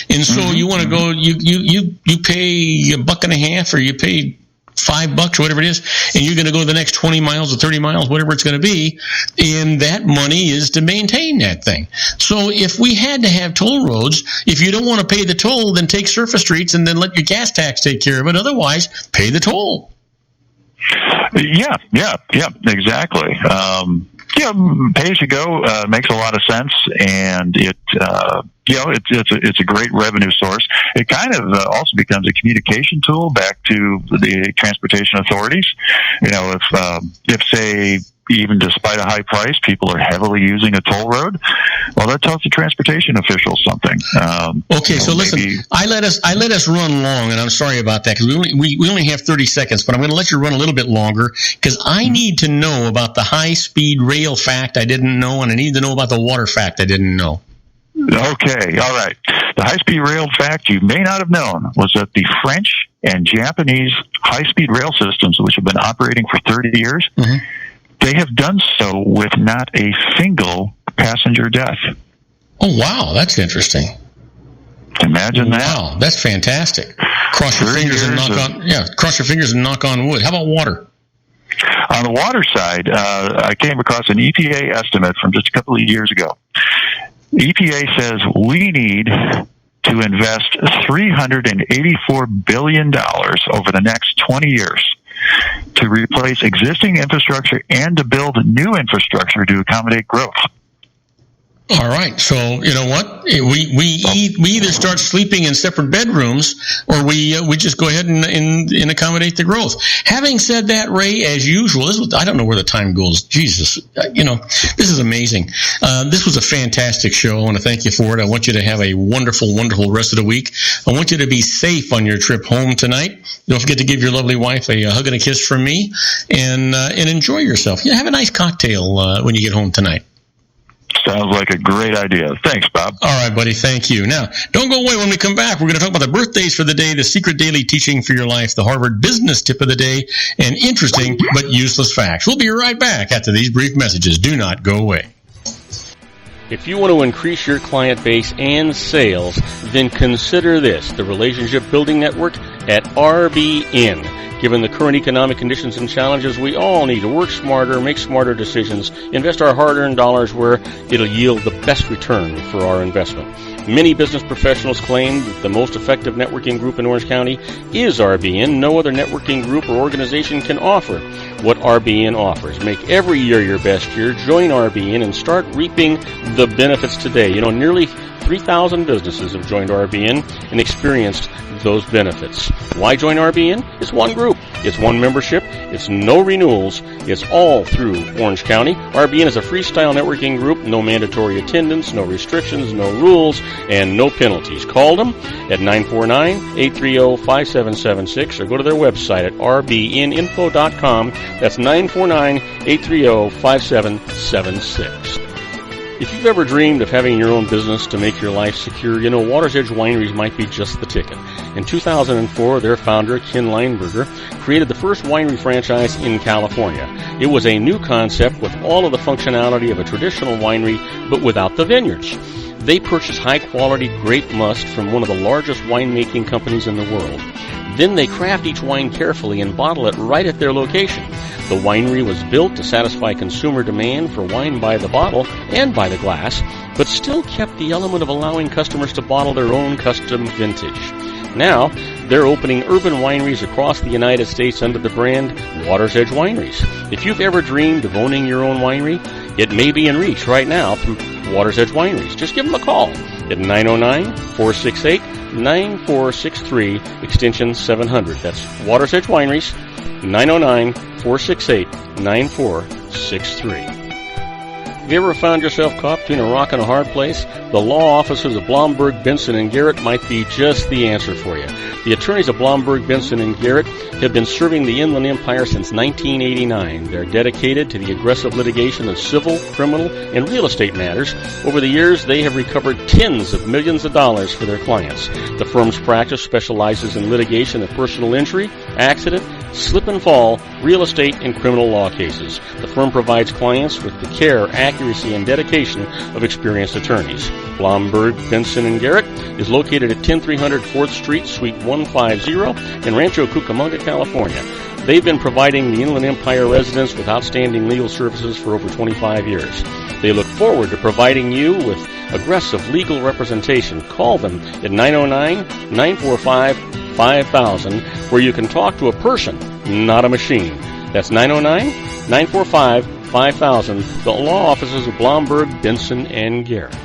And so you want to go, you pay $1.50 or you pay $5 or whatever it is, and you're going to go the next 20 miles or 30 miles, whatever it's going to be, and that money is to maintain that thing. So if we had to have toll roads, if you don't want to pay the toll, then take surface streets and then let your gas tax take care of it. Otherwise, pay the toll. Yeah, exactly. Pay as you go makes a lot of sense, and it's a great revenue source. It kind of also becomes a communication tool back to the transportation authorities. If say, even despite a high price, people are heavily using a toll road, well, that tells the transportation officials something. Okay, so listen, I let us run long, and I'm sorry about that because we only have 30 seconds, but I'm going to let you run a little bit longer because I need to know about the high-speed rail fact I didn't know, and I need to know about the water fact I didn't know. Okay, all right. The high-speed rail fact you may not have known was that the French and Japanese high-speed rail systems, which have been operating for 30 years, they have done so with not a single passenger death. Oh, wow. That's interesting. Imagine that. Wow. That's fantastic. Cross your fingers and knock on wood. How about water? On the water side, I came across an EPA estimate from just a couple of years ago. EPA says we need to invest $384 billion over the next 20 years to replace existing infrastructure and to build new infrastructure to accommodate growth. All right. So, you know what? We either start sleeping in separate bedrooms or we just go ahead and accommodate the growth. Having said that, Ray, as usual, I don't know where the time goes. Jesus, this is amazing. This was a fantastic show. I want to thank you for it. I want you to have a wonderful, wonderful rest of the week. I want you to be safe on your trip home tonight. Don't forget to give your lovely wife a hug and a kiss from me and enjoy yourself. Have a nice cocktail when you get home tonight. Sounds like a great idea. Thanks, Bob. All right, buddy. Thank you. Now, don't go away. When we come back, we're going to talk about the birthdays for the day, the secret daily teaching for your life, the Harvard business tip of the day, and interesting but useless facts. We'll be right back after these brief messages. Do not go away. If you want to increase your client base and sales, then consider this, the Relationship Building Network at RBN. Given the current economic conditions and challenges, we all need to work smarter, make smarter decisions, invest our hard-earned dollars where it'll yield the best return for our investment. Many business professionals claim that the most effective networking group in Orange County is RBN. No other networking group or organization can offer what RBN offers. Make every year your best year. Join RBN and start reaping the benefits today. You know, nearly 3,000 businesses have joined RBN and experienced those benefits. Why join RBN? It's one group. It's one membership. It's no renewals. It's all through Orange County. RBN is a freestyle networking group. No mandatory attendance, no restrictions, no rules, and no penalties. Call them at 949-830-5776 or go to their website at rbninfo.com. That's 949-830-5776. If you've ever dreamed of having your own business to make your life secure, you know Water's Edge Wineries might be just the ticket. In 2004, their founder, Ken Lineberger, created the first winery franchise in California. It was a new concept with all of the functionality of a traditional winery, but without the vineyards. They purchased high-quality grape must from one of the largest winemaking companies in the world. Then they craft each wine carefully and bottle it right at their location. The winery was built to satisfy consumer demand for wine by the bottle and by the glass, but still kept the element of allowing customers to bottle their own custom vintage. Now, they're opening urban wineries across the United States under the brand Water's Edge Wineries. If you've ever dreamed of owning your own winery, it may be in reach right now through Water's Edge Wineries. Just give them a call at 909-468-9463, extension 700. That's Water's Edge Wineries, 909-468-9463. Have you ever found yourself caught between a rock and a hard place? The law offices of Blomberg, Benson, and Garrett might be just the answer for you. The attorneys of Blomberg, Benson, and Garrett have been serving the Inland Empire since 1989. They're dedicated to the aggressive litigation of civil, criminal, and real estate matters. Over the years, they have recovered tens of millions of dollars for their clients. The firm's practice specializes in litigation of personal injury, accident, slip and fall, real estate, and criminal law cases. The firm provides clients with the care, accuracy, and dedication of experienced attorneys. Blomberg, Benson, and Garrett is located at 10300 4th Street, Suite 150 in Rancho Cucamonga, California. They've been providing the Inland Empire residents with outstanding legal services for over 25 years. They look forward to providing you with aggressive legal representation. Call them at 909-945-5000, where you can talk to a person, not a machine. That's 909-945-5000, the law offices of Blomberg, Benson, and Garrett.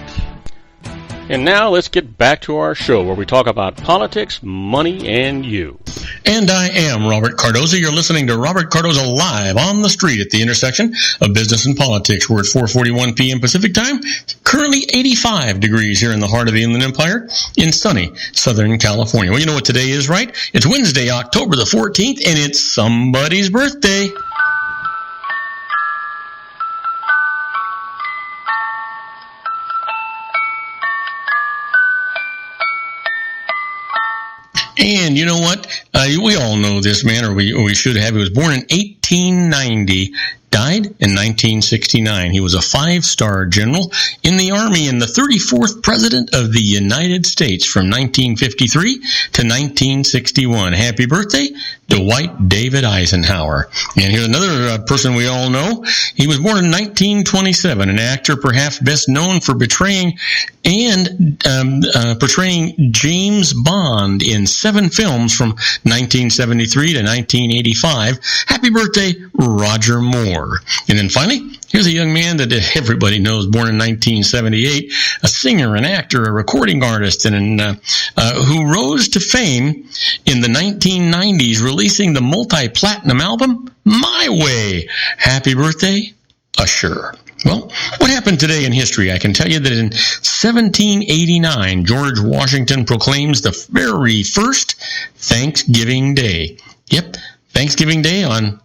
And now let's get back to our show where we talk about politics, money, and you. And I am Robert Cardoza. You're listening to Robert Cardoza live on the street at the intersection of business and politics. We're at 4:41 p.m. Pacific time. Currently 85 degrees here in the heart of the Inland Empire in sunny Southern California. Well, you know what today is, right? It's Wednesday, October the 14th, and it's somebody's birthday. And you know what? We all know this man, or we should have. He was born in 1890, died in 1969. He was a 5-star general in the Army and the 34th President of the United States from 1953 to 1961. Happy birthday, Dwight David Eisenhower. And here's another person we all know. He was born in 1927, an actor perhaps best known for portraying James Bond in 7 films from 1973 to 1985. Happy birthday, Roger Moore. And then finally, here's a young man that everybody knows, born in 1978, a singer, an actor, a recording artist, and who rose to fame in the 1990s, releasing the multi-platinum album, My Way. Happy birthday, Usher. Well, what happened today in history? I can tell you that in 1789, George Washington proclaims the very first Thanksgiving Day. Yep, Thanksgiving Day on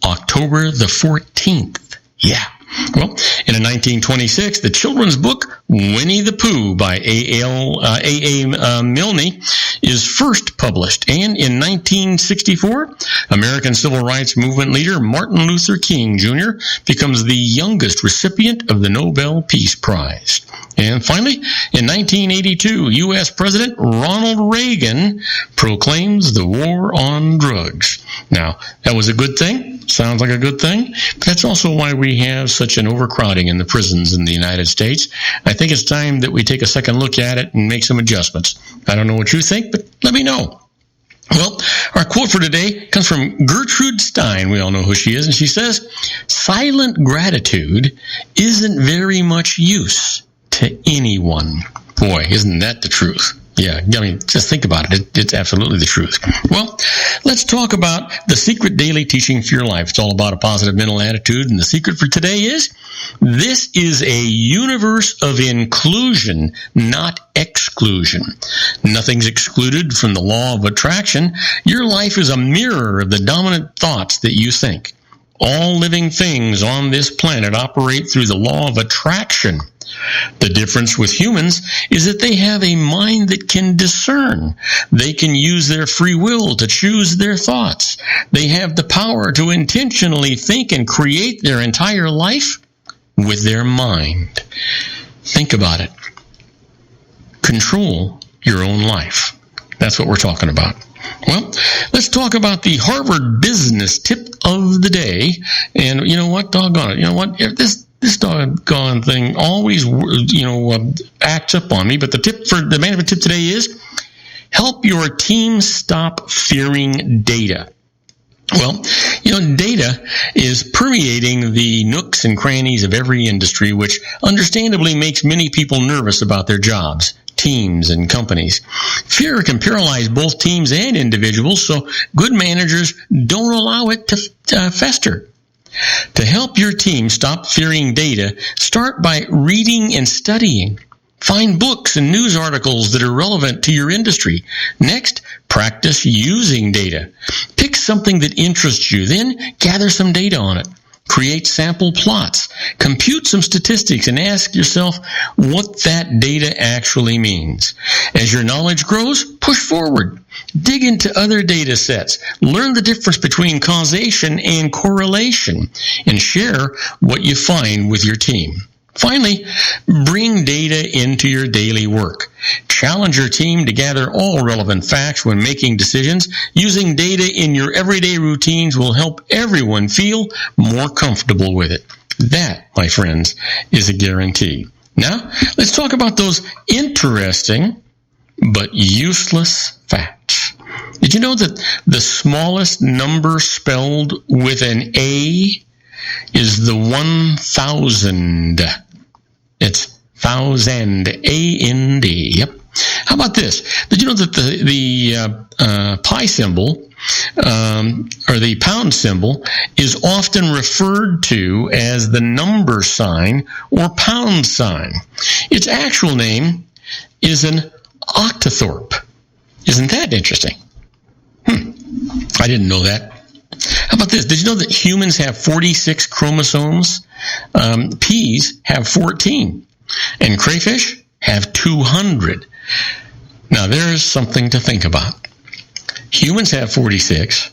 October the 14th. Yeah. Well, in in 1926, the children's book Winnie the Pooh by A.A. Milne is first published. And in 1964, American civil rights movement leader Martin Luther King Jr. becomes the youngest recipient of the Nobel Peace Prize. And finally, in 1982, U.S. President Ronald Reagan proclaims the war on drugs. Now, that was a good thing. Sounds like a good thing. But that's also why we have such an overcrowding in the prisons in the United States. I think it's time that we take a second look at it and make some adjustments. I don't know what you think, but let me know. Well, our quote for today comes from Gertrude Stein. We all know who she is. And she says, "Silent gratitude isn't very much use to anyone." Boy, isn't that the truth? Yeah, I mean, just think about it. It's absolutely the truth. Well, let's talk about the secret daily teaching for your life. It's all about a positive mental attitude, and the secret for today is, this is a universe of inclusion, not exclusion. Nothing's excluded from the law of attraction. Your life is a mirror of the dominant thoughts that you think. All living things on this planet operate through the law of attraction. The difference with humans is that they have a mind that can discern. They can use their free will to choose their thoughts. They have the power to intentionally think and create their entire life with their mind. Think about it. Control your own life. That's what we're talking about. Well, let's talk about the Harvard Business Tip of the Day. And you know what? Doggone it. You know what? This doggone thing always, acts up on me. But the management tip today is, help your team stop fearing data. Well, data is permeating the nooks and crannies of every industry, which understandably makes many people nervous about their jobs, teams, and companies. Fear can paralyze both teams and individuals, so good managers don't allow it to fester. To help your team stop fearing data, start by reading and studying. Find books and news articles that are relevant to your industry. Next, practice using data. Pick something that interests you, then gather some data on it. Create sample plots. Compute some statistics and ask yourself what that data actually means. As your knowledge grows, push forward. Dig into other data sets. Learn the difference between causation and correlation, and share what you find with your team. Finally, bring data into your daily work. Challenge your team to gather all relevant facts when making decisions. Using data in your everyday routines will help everyone feel more comfortable with it. That, my friends, is a guarantee. Now, let's talk about those interesting but useless facts. Did you know that the smallest number spelled with an A is the 1,000? It's thousand, A-N-D. Yep. How about this? Did you know that the pi symbol, or the pound symbol, is often referred to as the number sign or pound sign? Its actual name is an octothorpe. Isn't that interesting? I didn't know that. How about this? Did you know that humans have 46 chromosomes? Peas have 14. And crayfish have 200. Now, there's something to think about. Humans have 46.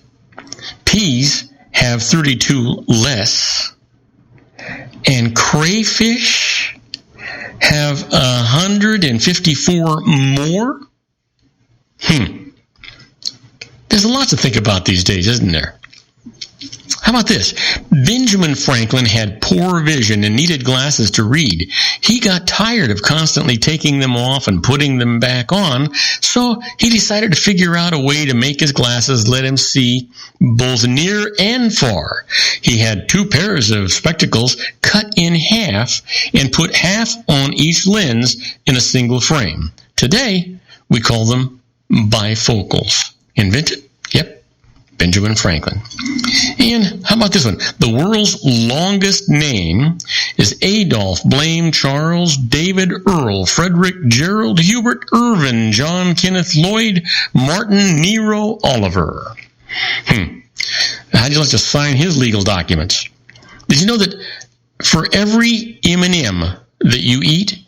Peas have 32 less. And crayfish have 154 more? There's a lot to think about these days, isn't there? How about this? Benjamin Franklin had poor vision and needed glasses to read. He got tired of constantly taking them off and putting them back on, so he decided to figure out a way to make his glasses let him see both near and far. He had 2 pairs of spectacles cut in half and put half on each lens in a single frame. Today, we call them bifocals. Invented? Yep. Benjamin Franklin. And how about this one? The world's longest name is Adolph Blaine Charles David Earl Frederick Gerald Hubert Irvin John Kenneth Lloyd Martin Nero Oliver. How'd you like to sign his legal documents? Did you know that for every M&M that you eat,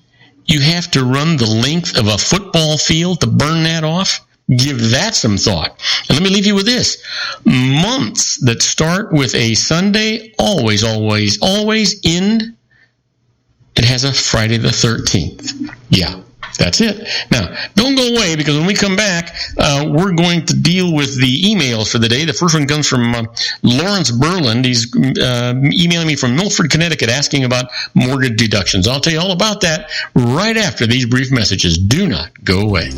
you have to run the length of a football field to burn that off? Give that some thought. And let me leave you with this. Months that start with a Sunday always end. It has a Friday the 13th. Yeah. That's it. Now, don't go away, because when we come back, we're going to deal with the emails for the day. The first one comes from Lawrence Berland. He's emailing me from Milford, Connecticut, asking about mortgage deductions. I'll tell you all about that right after these brief messages. Do not go away.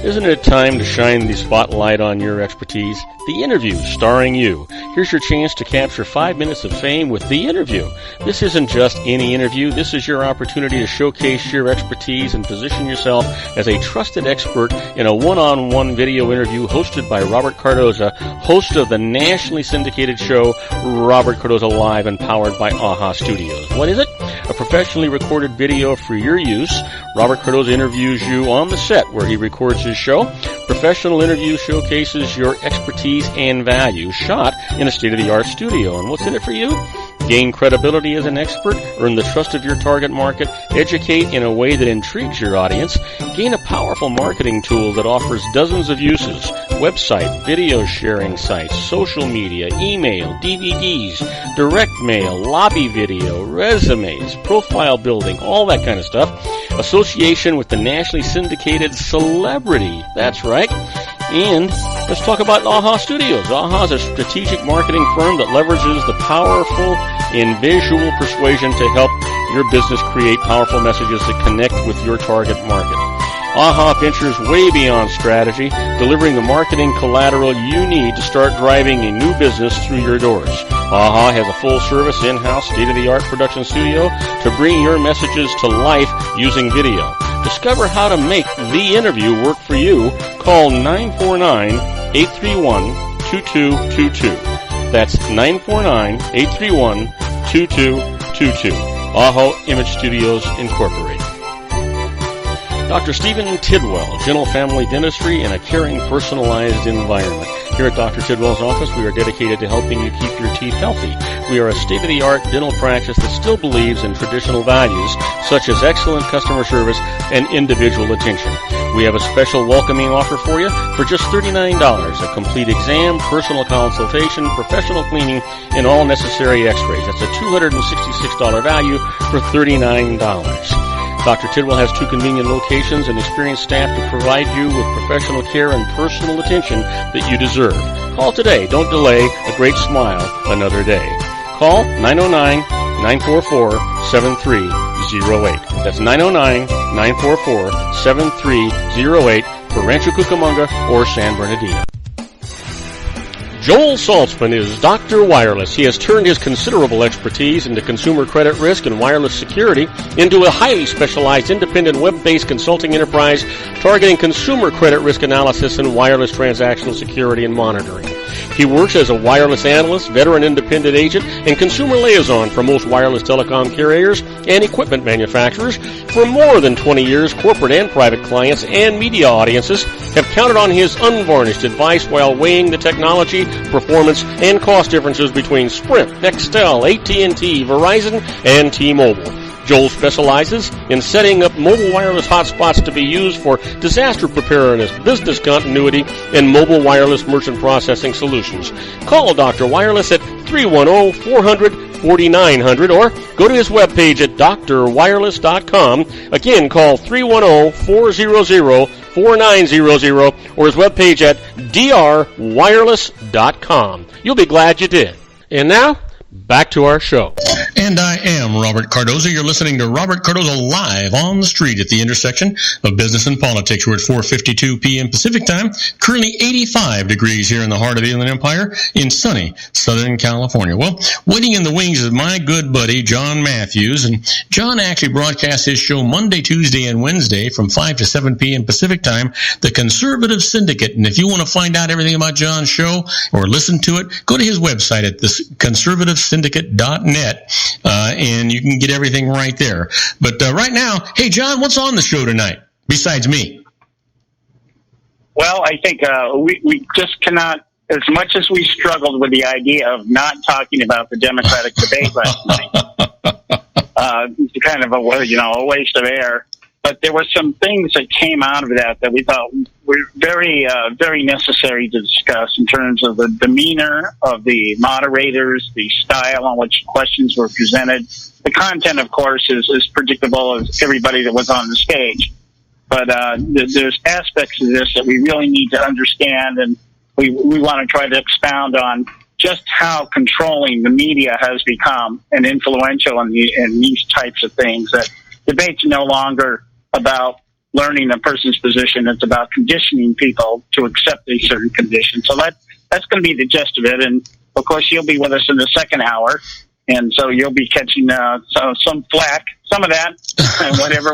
Isn't it time to shine the spotlight on your expertise? The Interview, starring you. Here's your chance to capture 5 minutes of fame with The Interview. This isn't just any interview. This is your opportunity to showcase your expertise and position yourself as a trusted expert in a one-on-one video interview hosted by Robert Cardoza, host of the nationally syndicated show Robert Cardoza Live, and powered by AHA Studios. What is it? A professionally recorded video for your use. Robert Cardoza interviews you on the set where he records his show. Professional interview showcases your expertise and value, shot in a state-of-the-art studio. And what's in it for you? Gain credibility as an expert, earn the trust of your target market, educate in a way that intrigues your audience, gain a powerful marketing tool that offers dozens of uses: website, video sharing sites, social media, email, DVDs, direct mail, lobby video, resumes, profile building, all that kind of stuff. Association with the nationally syndicated celebrity. That's right. And let's talk about AHA Studios. AHA is a strategic marketing firm that leverages the powerful in visual persuasion to help your business create powerful messages that connect with your target market. AHA ventures way beyond strategy, delivering the marketing collateral you need to start driving a new business through your doors. AHA has a full-service, in-house, state-of-the-art production studio to bring your messages to life using video. Discover how to make The Interview work for you. Call 949-831-2222. That's 949-831-2222. AHA Image Studios Incorporated. Dr. Stephen Tidwell, Gentle Family Dentistry in a caring, personalized environment. Here at Dr. Tidwell's office, we are dedicated to helping you keep your teeth healthy. We are a state-of-the-art dental practice that still believes in traditional values, such as excellent customer service and individual attention. We have a special welcoming offer for you for just $39, a complete exam, personal consultation, professional cleaning, and all necessary x-rays. That's a $266 value for $39. Dr. Tidwell has 2 convenient locations and experienced staff to provide you with professional care and personal attention that you deserve. Call today. Don't delay a great smile another day. Call 909-944-7308. That's 909-944-7308 for Rancho Cucamonga or San Bernardino. Joel Saltzman is Dr. Wireless. He has turned his considerable expertise into consumer credit risk and wireless security into a highly specialized independent web-based consulting enterprise targeting consumer credit risk analysis and wireless transactional security and monitoring. He works as a wireless analyst, veteran independent agent, and consumer liaison for most wireless telecom carriers and equipment manufacturers. For more than 20 years, corporate and private clients and media audiences have counted on his unvarnished advice while weighing the technology, performance, and cost differences between Sprint, Nextel, AT&T, Verizon, and T-Mobile. Joel specializes in setting up mobile wireless hotspots to be used for disaster preparedness, business continuity, and mobile wireless merchant processing solutions. Call Dr. Wireless at 310-400-4900 or go to his webpage at drwireless.com. Again, call 310-400-4900 or his webpage at drwireless.com. You'll be glad you did. And now, back to our show. And I am Robert Cardoza. You're listening to Robert Cardoza Live on the street at the intersection of business and politics. We're at 4:52 p.m. Pacific time. Currently 85 degrees here in the heart of the Inland Empire in sunny Southern California. Well, waiting in the wings is my good buddy, John Matthews. And John actually broadcasts his show Monday, Tuesday, and Wednesday from 5 to 7 p.m. Pacific time, The Conservative Syndicate. And if you want to find out everything about John's show or listen to it, go to his website at conservativesyndicate.net. And you can get everything right there. But right now, hey, John, what's on the show tonight besides me? Well, I think we just cannot as much as we struggled with the idea of not talking about the Democratic debate last night, it's kind of a waste of air. But there were some things that came out of that we thought were very, very necessary to discuss in terms of the demeanor of the moderators, the style on which questions were presented. The content, of course, is predictable as everybody that was on the stage. But there's aspects of this that we really need to understand, and we want to try to expound on just how controlling the media has become and influential in these types of things. That debate's no longer about learning a person's position. It's about conditioning people to accept a certain condition. So that's going to be the gist of it. And, of course, you'll be with us in the second hour. And so you'll be catching some flack, some of that, and whatever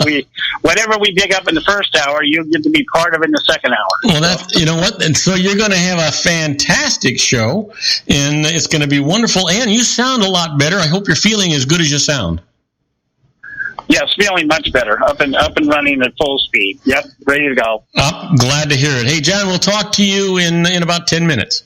we dig up in the first hour, you'll get to be part of in the second hour. Well, that's, you know what? And so you're going to have a fantastic show, and it's going to be wonderful. And you sound a lot better. I hope you're feeling as good as you sound. Yes, feeling much better. Up and running at full speed. Yep, ready to go. Glad to hear it. Hey, John, we'll talk to you in about 10 minutes.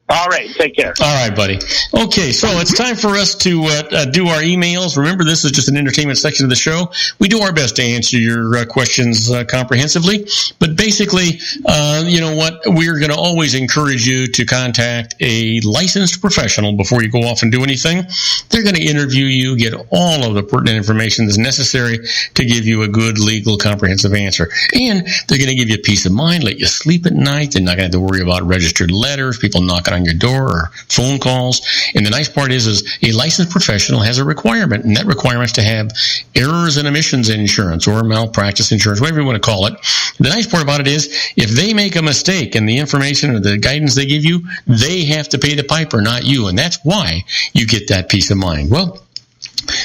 All right, take care. All right, buddy. Okay, so it's time for us to do our emails. Remember, this is just an entertainment section of the show. We do our best to answer your questions comprehensively, but basically, you know what? We're going to always encourage you to contact a licensed professional before you go off and do anything. They're going to interview you, get all of the pertinent information that's necessary to give you a good, legal, comprehensive answer. And they're going to give you peace of mind, let you sleep at night. They're not going to have to worry about registered letters, people knocking on your door, or phone calls. And the nice part is a licensed professional has a requirement, and that requirement is to have errors and omissions insurance or malpractice insurance, whatever you want to call it. The nice part about it is if they make a mistake in the information or the guidance they give you, they have to pay the piper, not you. And that's why you get that peace of mind. Well,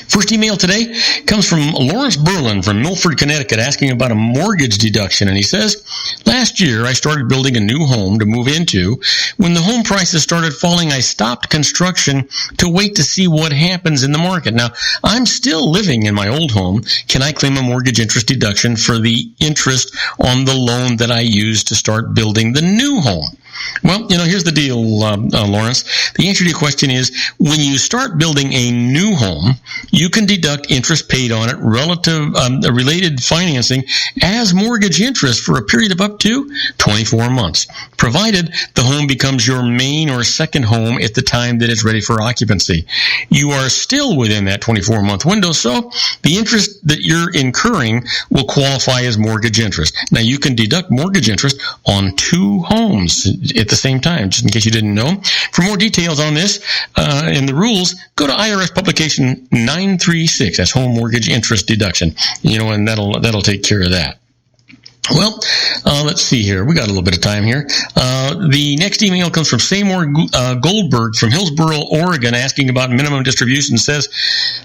first email today comes from Lawrence Berlin from Milford, Connecticut, asking about a mortgage deduction. And he says, last year I started building a new home to move into. When the home prices started falling, I stopped construction to wait to see what happens in the market. Now, I'm still living in my old home. Can I claim a mortgage interest deduction for the interest on the loan that I used to start building the new home? Well, here's the deal, Lawrence. The answer to your question is when you start building a new home, you can deduct interest paid on it related financing as mortgage interest for a period of up to 24 months, provided the home becomes your main or second home at the time that it's ready for occupancy. You are still within that 24-month window, so the interest that you're incurring will qualify as mortgage interest. Now, you can deduct mortgage interest on two homes at the same time, just in case you didn't know. For more details on this and the rules, go to IRS publication 936. That's home mortgage interest deduction. And that'll take care of that. Well, let's see here. We got a little bit of time here. The next email comes from Seymour Goldberg from Hillsboro, Oregon, asking about minimum distribution. Says,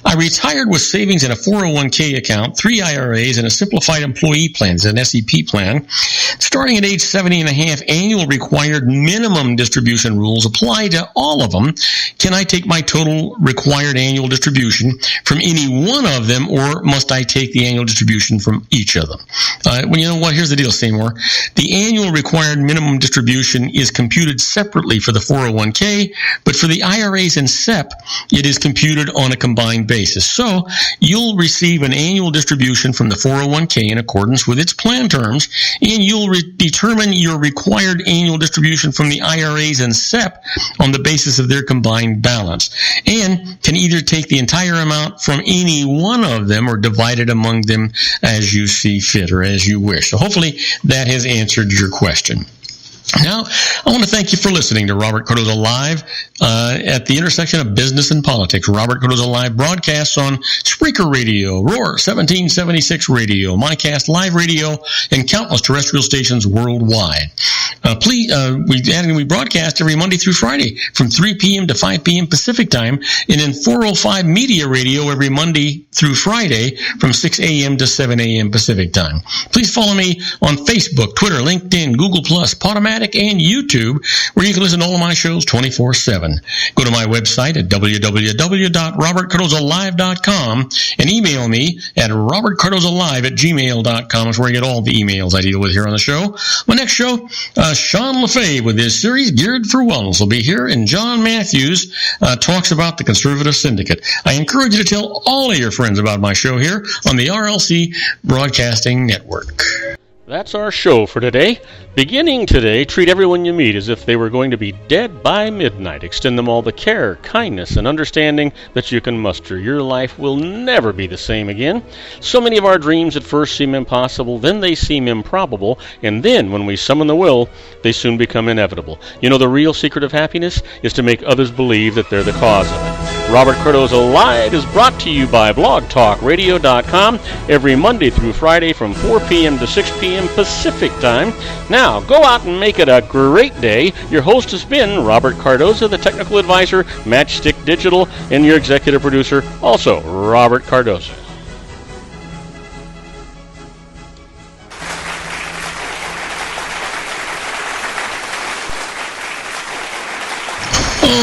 I retired with savings in a 401k account, 3 IRAs, and a simplified employee plan, an SEP plan. Starting at age 70 and a half, annual required minimum distribution rules apply to all of them. Can I take my total required annual distribution from any one of them, or must I take the annual distribution from each of them? Well, you know what? Here's the deal, Seymour. The annual required minimum distribution is computed separately for the 401k, but for the IRAs and SEP, it is computed on a combined basis. So you'll receive an annual distribution from the 401k in accordance with its plan terms, and you'll determine your required annual distribution from the IRAs and SEP on the basis of their combined balance, and can either take the entire amount from any one of them or divide it among them as you see fit or as you wish. So hopefully that has answered your question. Now, I want to thank you for listening to Robert Cardoza Live at the intersection of business and politics. Robert Cardoza Live broadcasts on Spreaker Radio, Roar 1776 Radio, MyCast Live Radio, and countless terrestrial stations worldwide. We broadcast every Monday through Friday from 3 p.m. to 5 p.m. Pacific Time, and in 405 Media Radio every Monday through Friday from 6 a.m. to 7 a.m. Pacific Time. Please follow me on Facebook, Twitter, LinkedIn, Google+, Podomatic, and YouTube, where you can listen to all of my shows 24/7. Go to my website at www.robertcardozalive.com and email me at robertcardozalive@gmail.com. That's where you get all the emails I deal with here on the show. My next show Sean LaFave with his series Geared for Wellness will be here, and John Matthews talks about the Conservative Syndicate. I encourage you to tell all of your friends about my show here on the RLC Broadcasting Network. That's our show for today. Beginning today, treat everyone you meet as if they were going to be dead by midnight. Extend them all the care, kindness, and understanding that you can muster. Your life will never be the same again. So many of our dreams at first seem impossible, then they seem improbable, and then when we summon the will, they soon become inevitable. You know, the real secret of happiness is to make others believe that they're the cause of it. Robert Cardoza Live is brought to you by blogtalkradio.com every Monday through Friday from 4 p.m. to 6 p.m. Pacific Time. Now, go out and make it a great day. Your host has been Robert Cardoza, the technical advisor, Matchstick Digital, and your executive producer, also Robert Cardoza.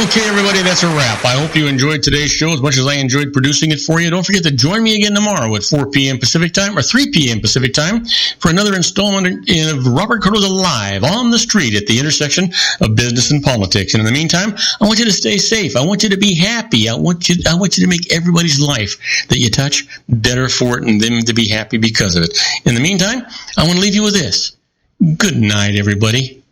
Okay, everybody, that's a wrap. I hope you enjoyed today's show as much as I enjoyed producing it for you. Don't forget to join me again tomorrow at 4 p.m. Pacific Time or 3 p.m. Pacific Time for another installment of Robert Cardoza Live on the street at the intersection of business and politics. And in the meantime, I want you to stay safe. I want you to be happy. I want you to make everybody's life that you touch better for it and them to be happy because of it. In the meantime, I want to leave you with this. Good night, everybody.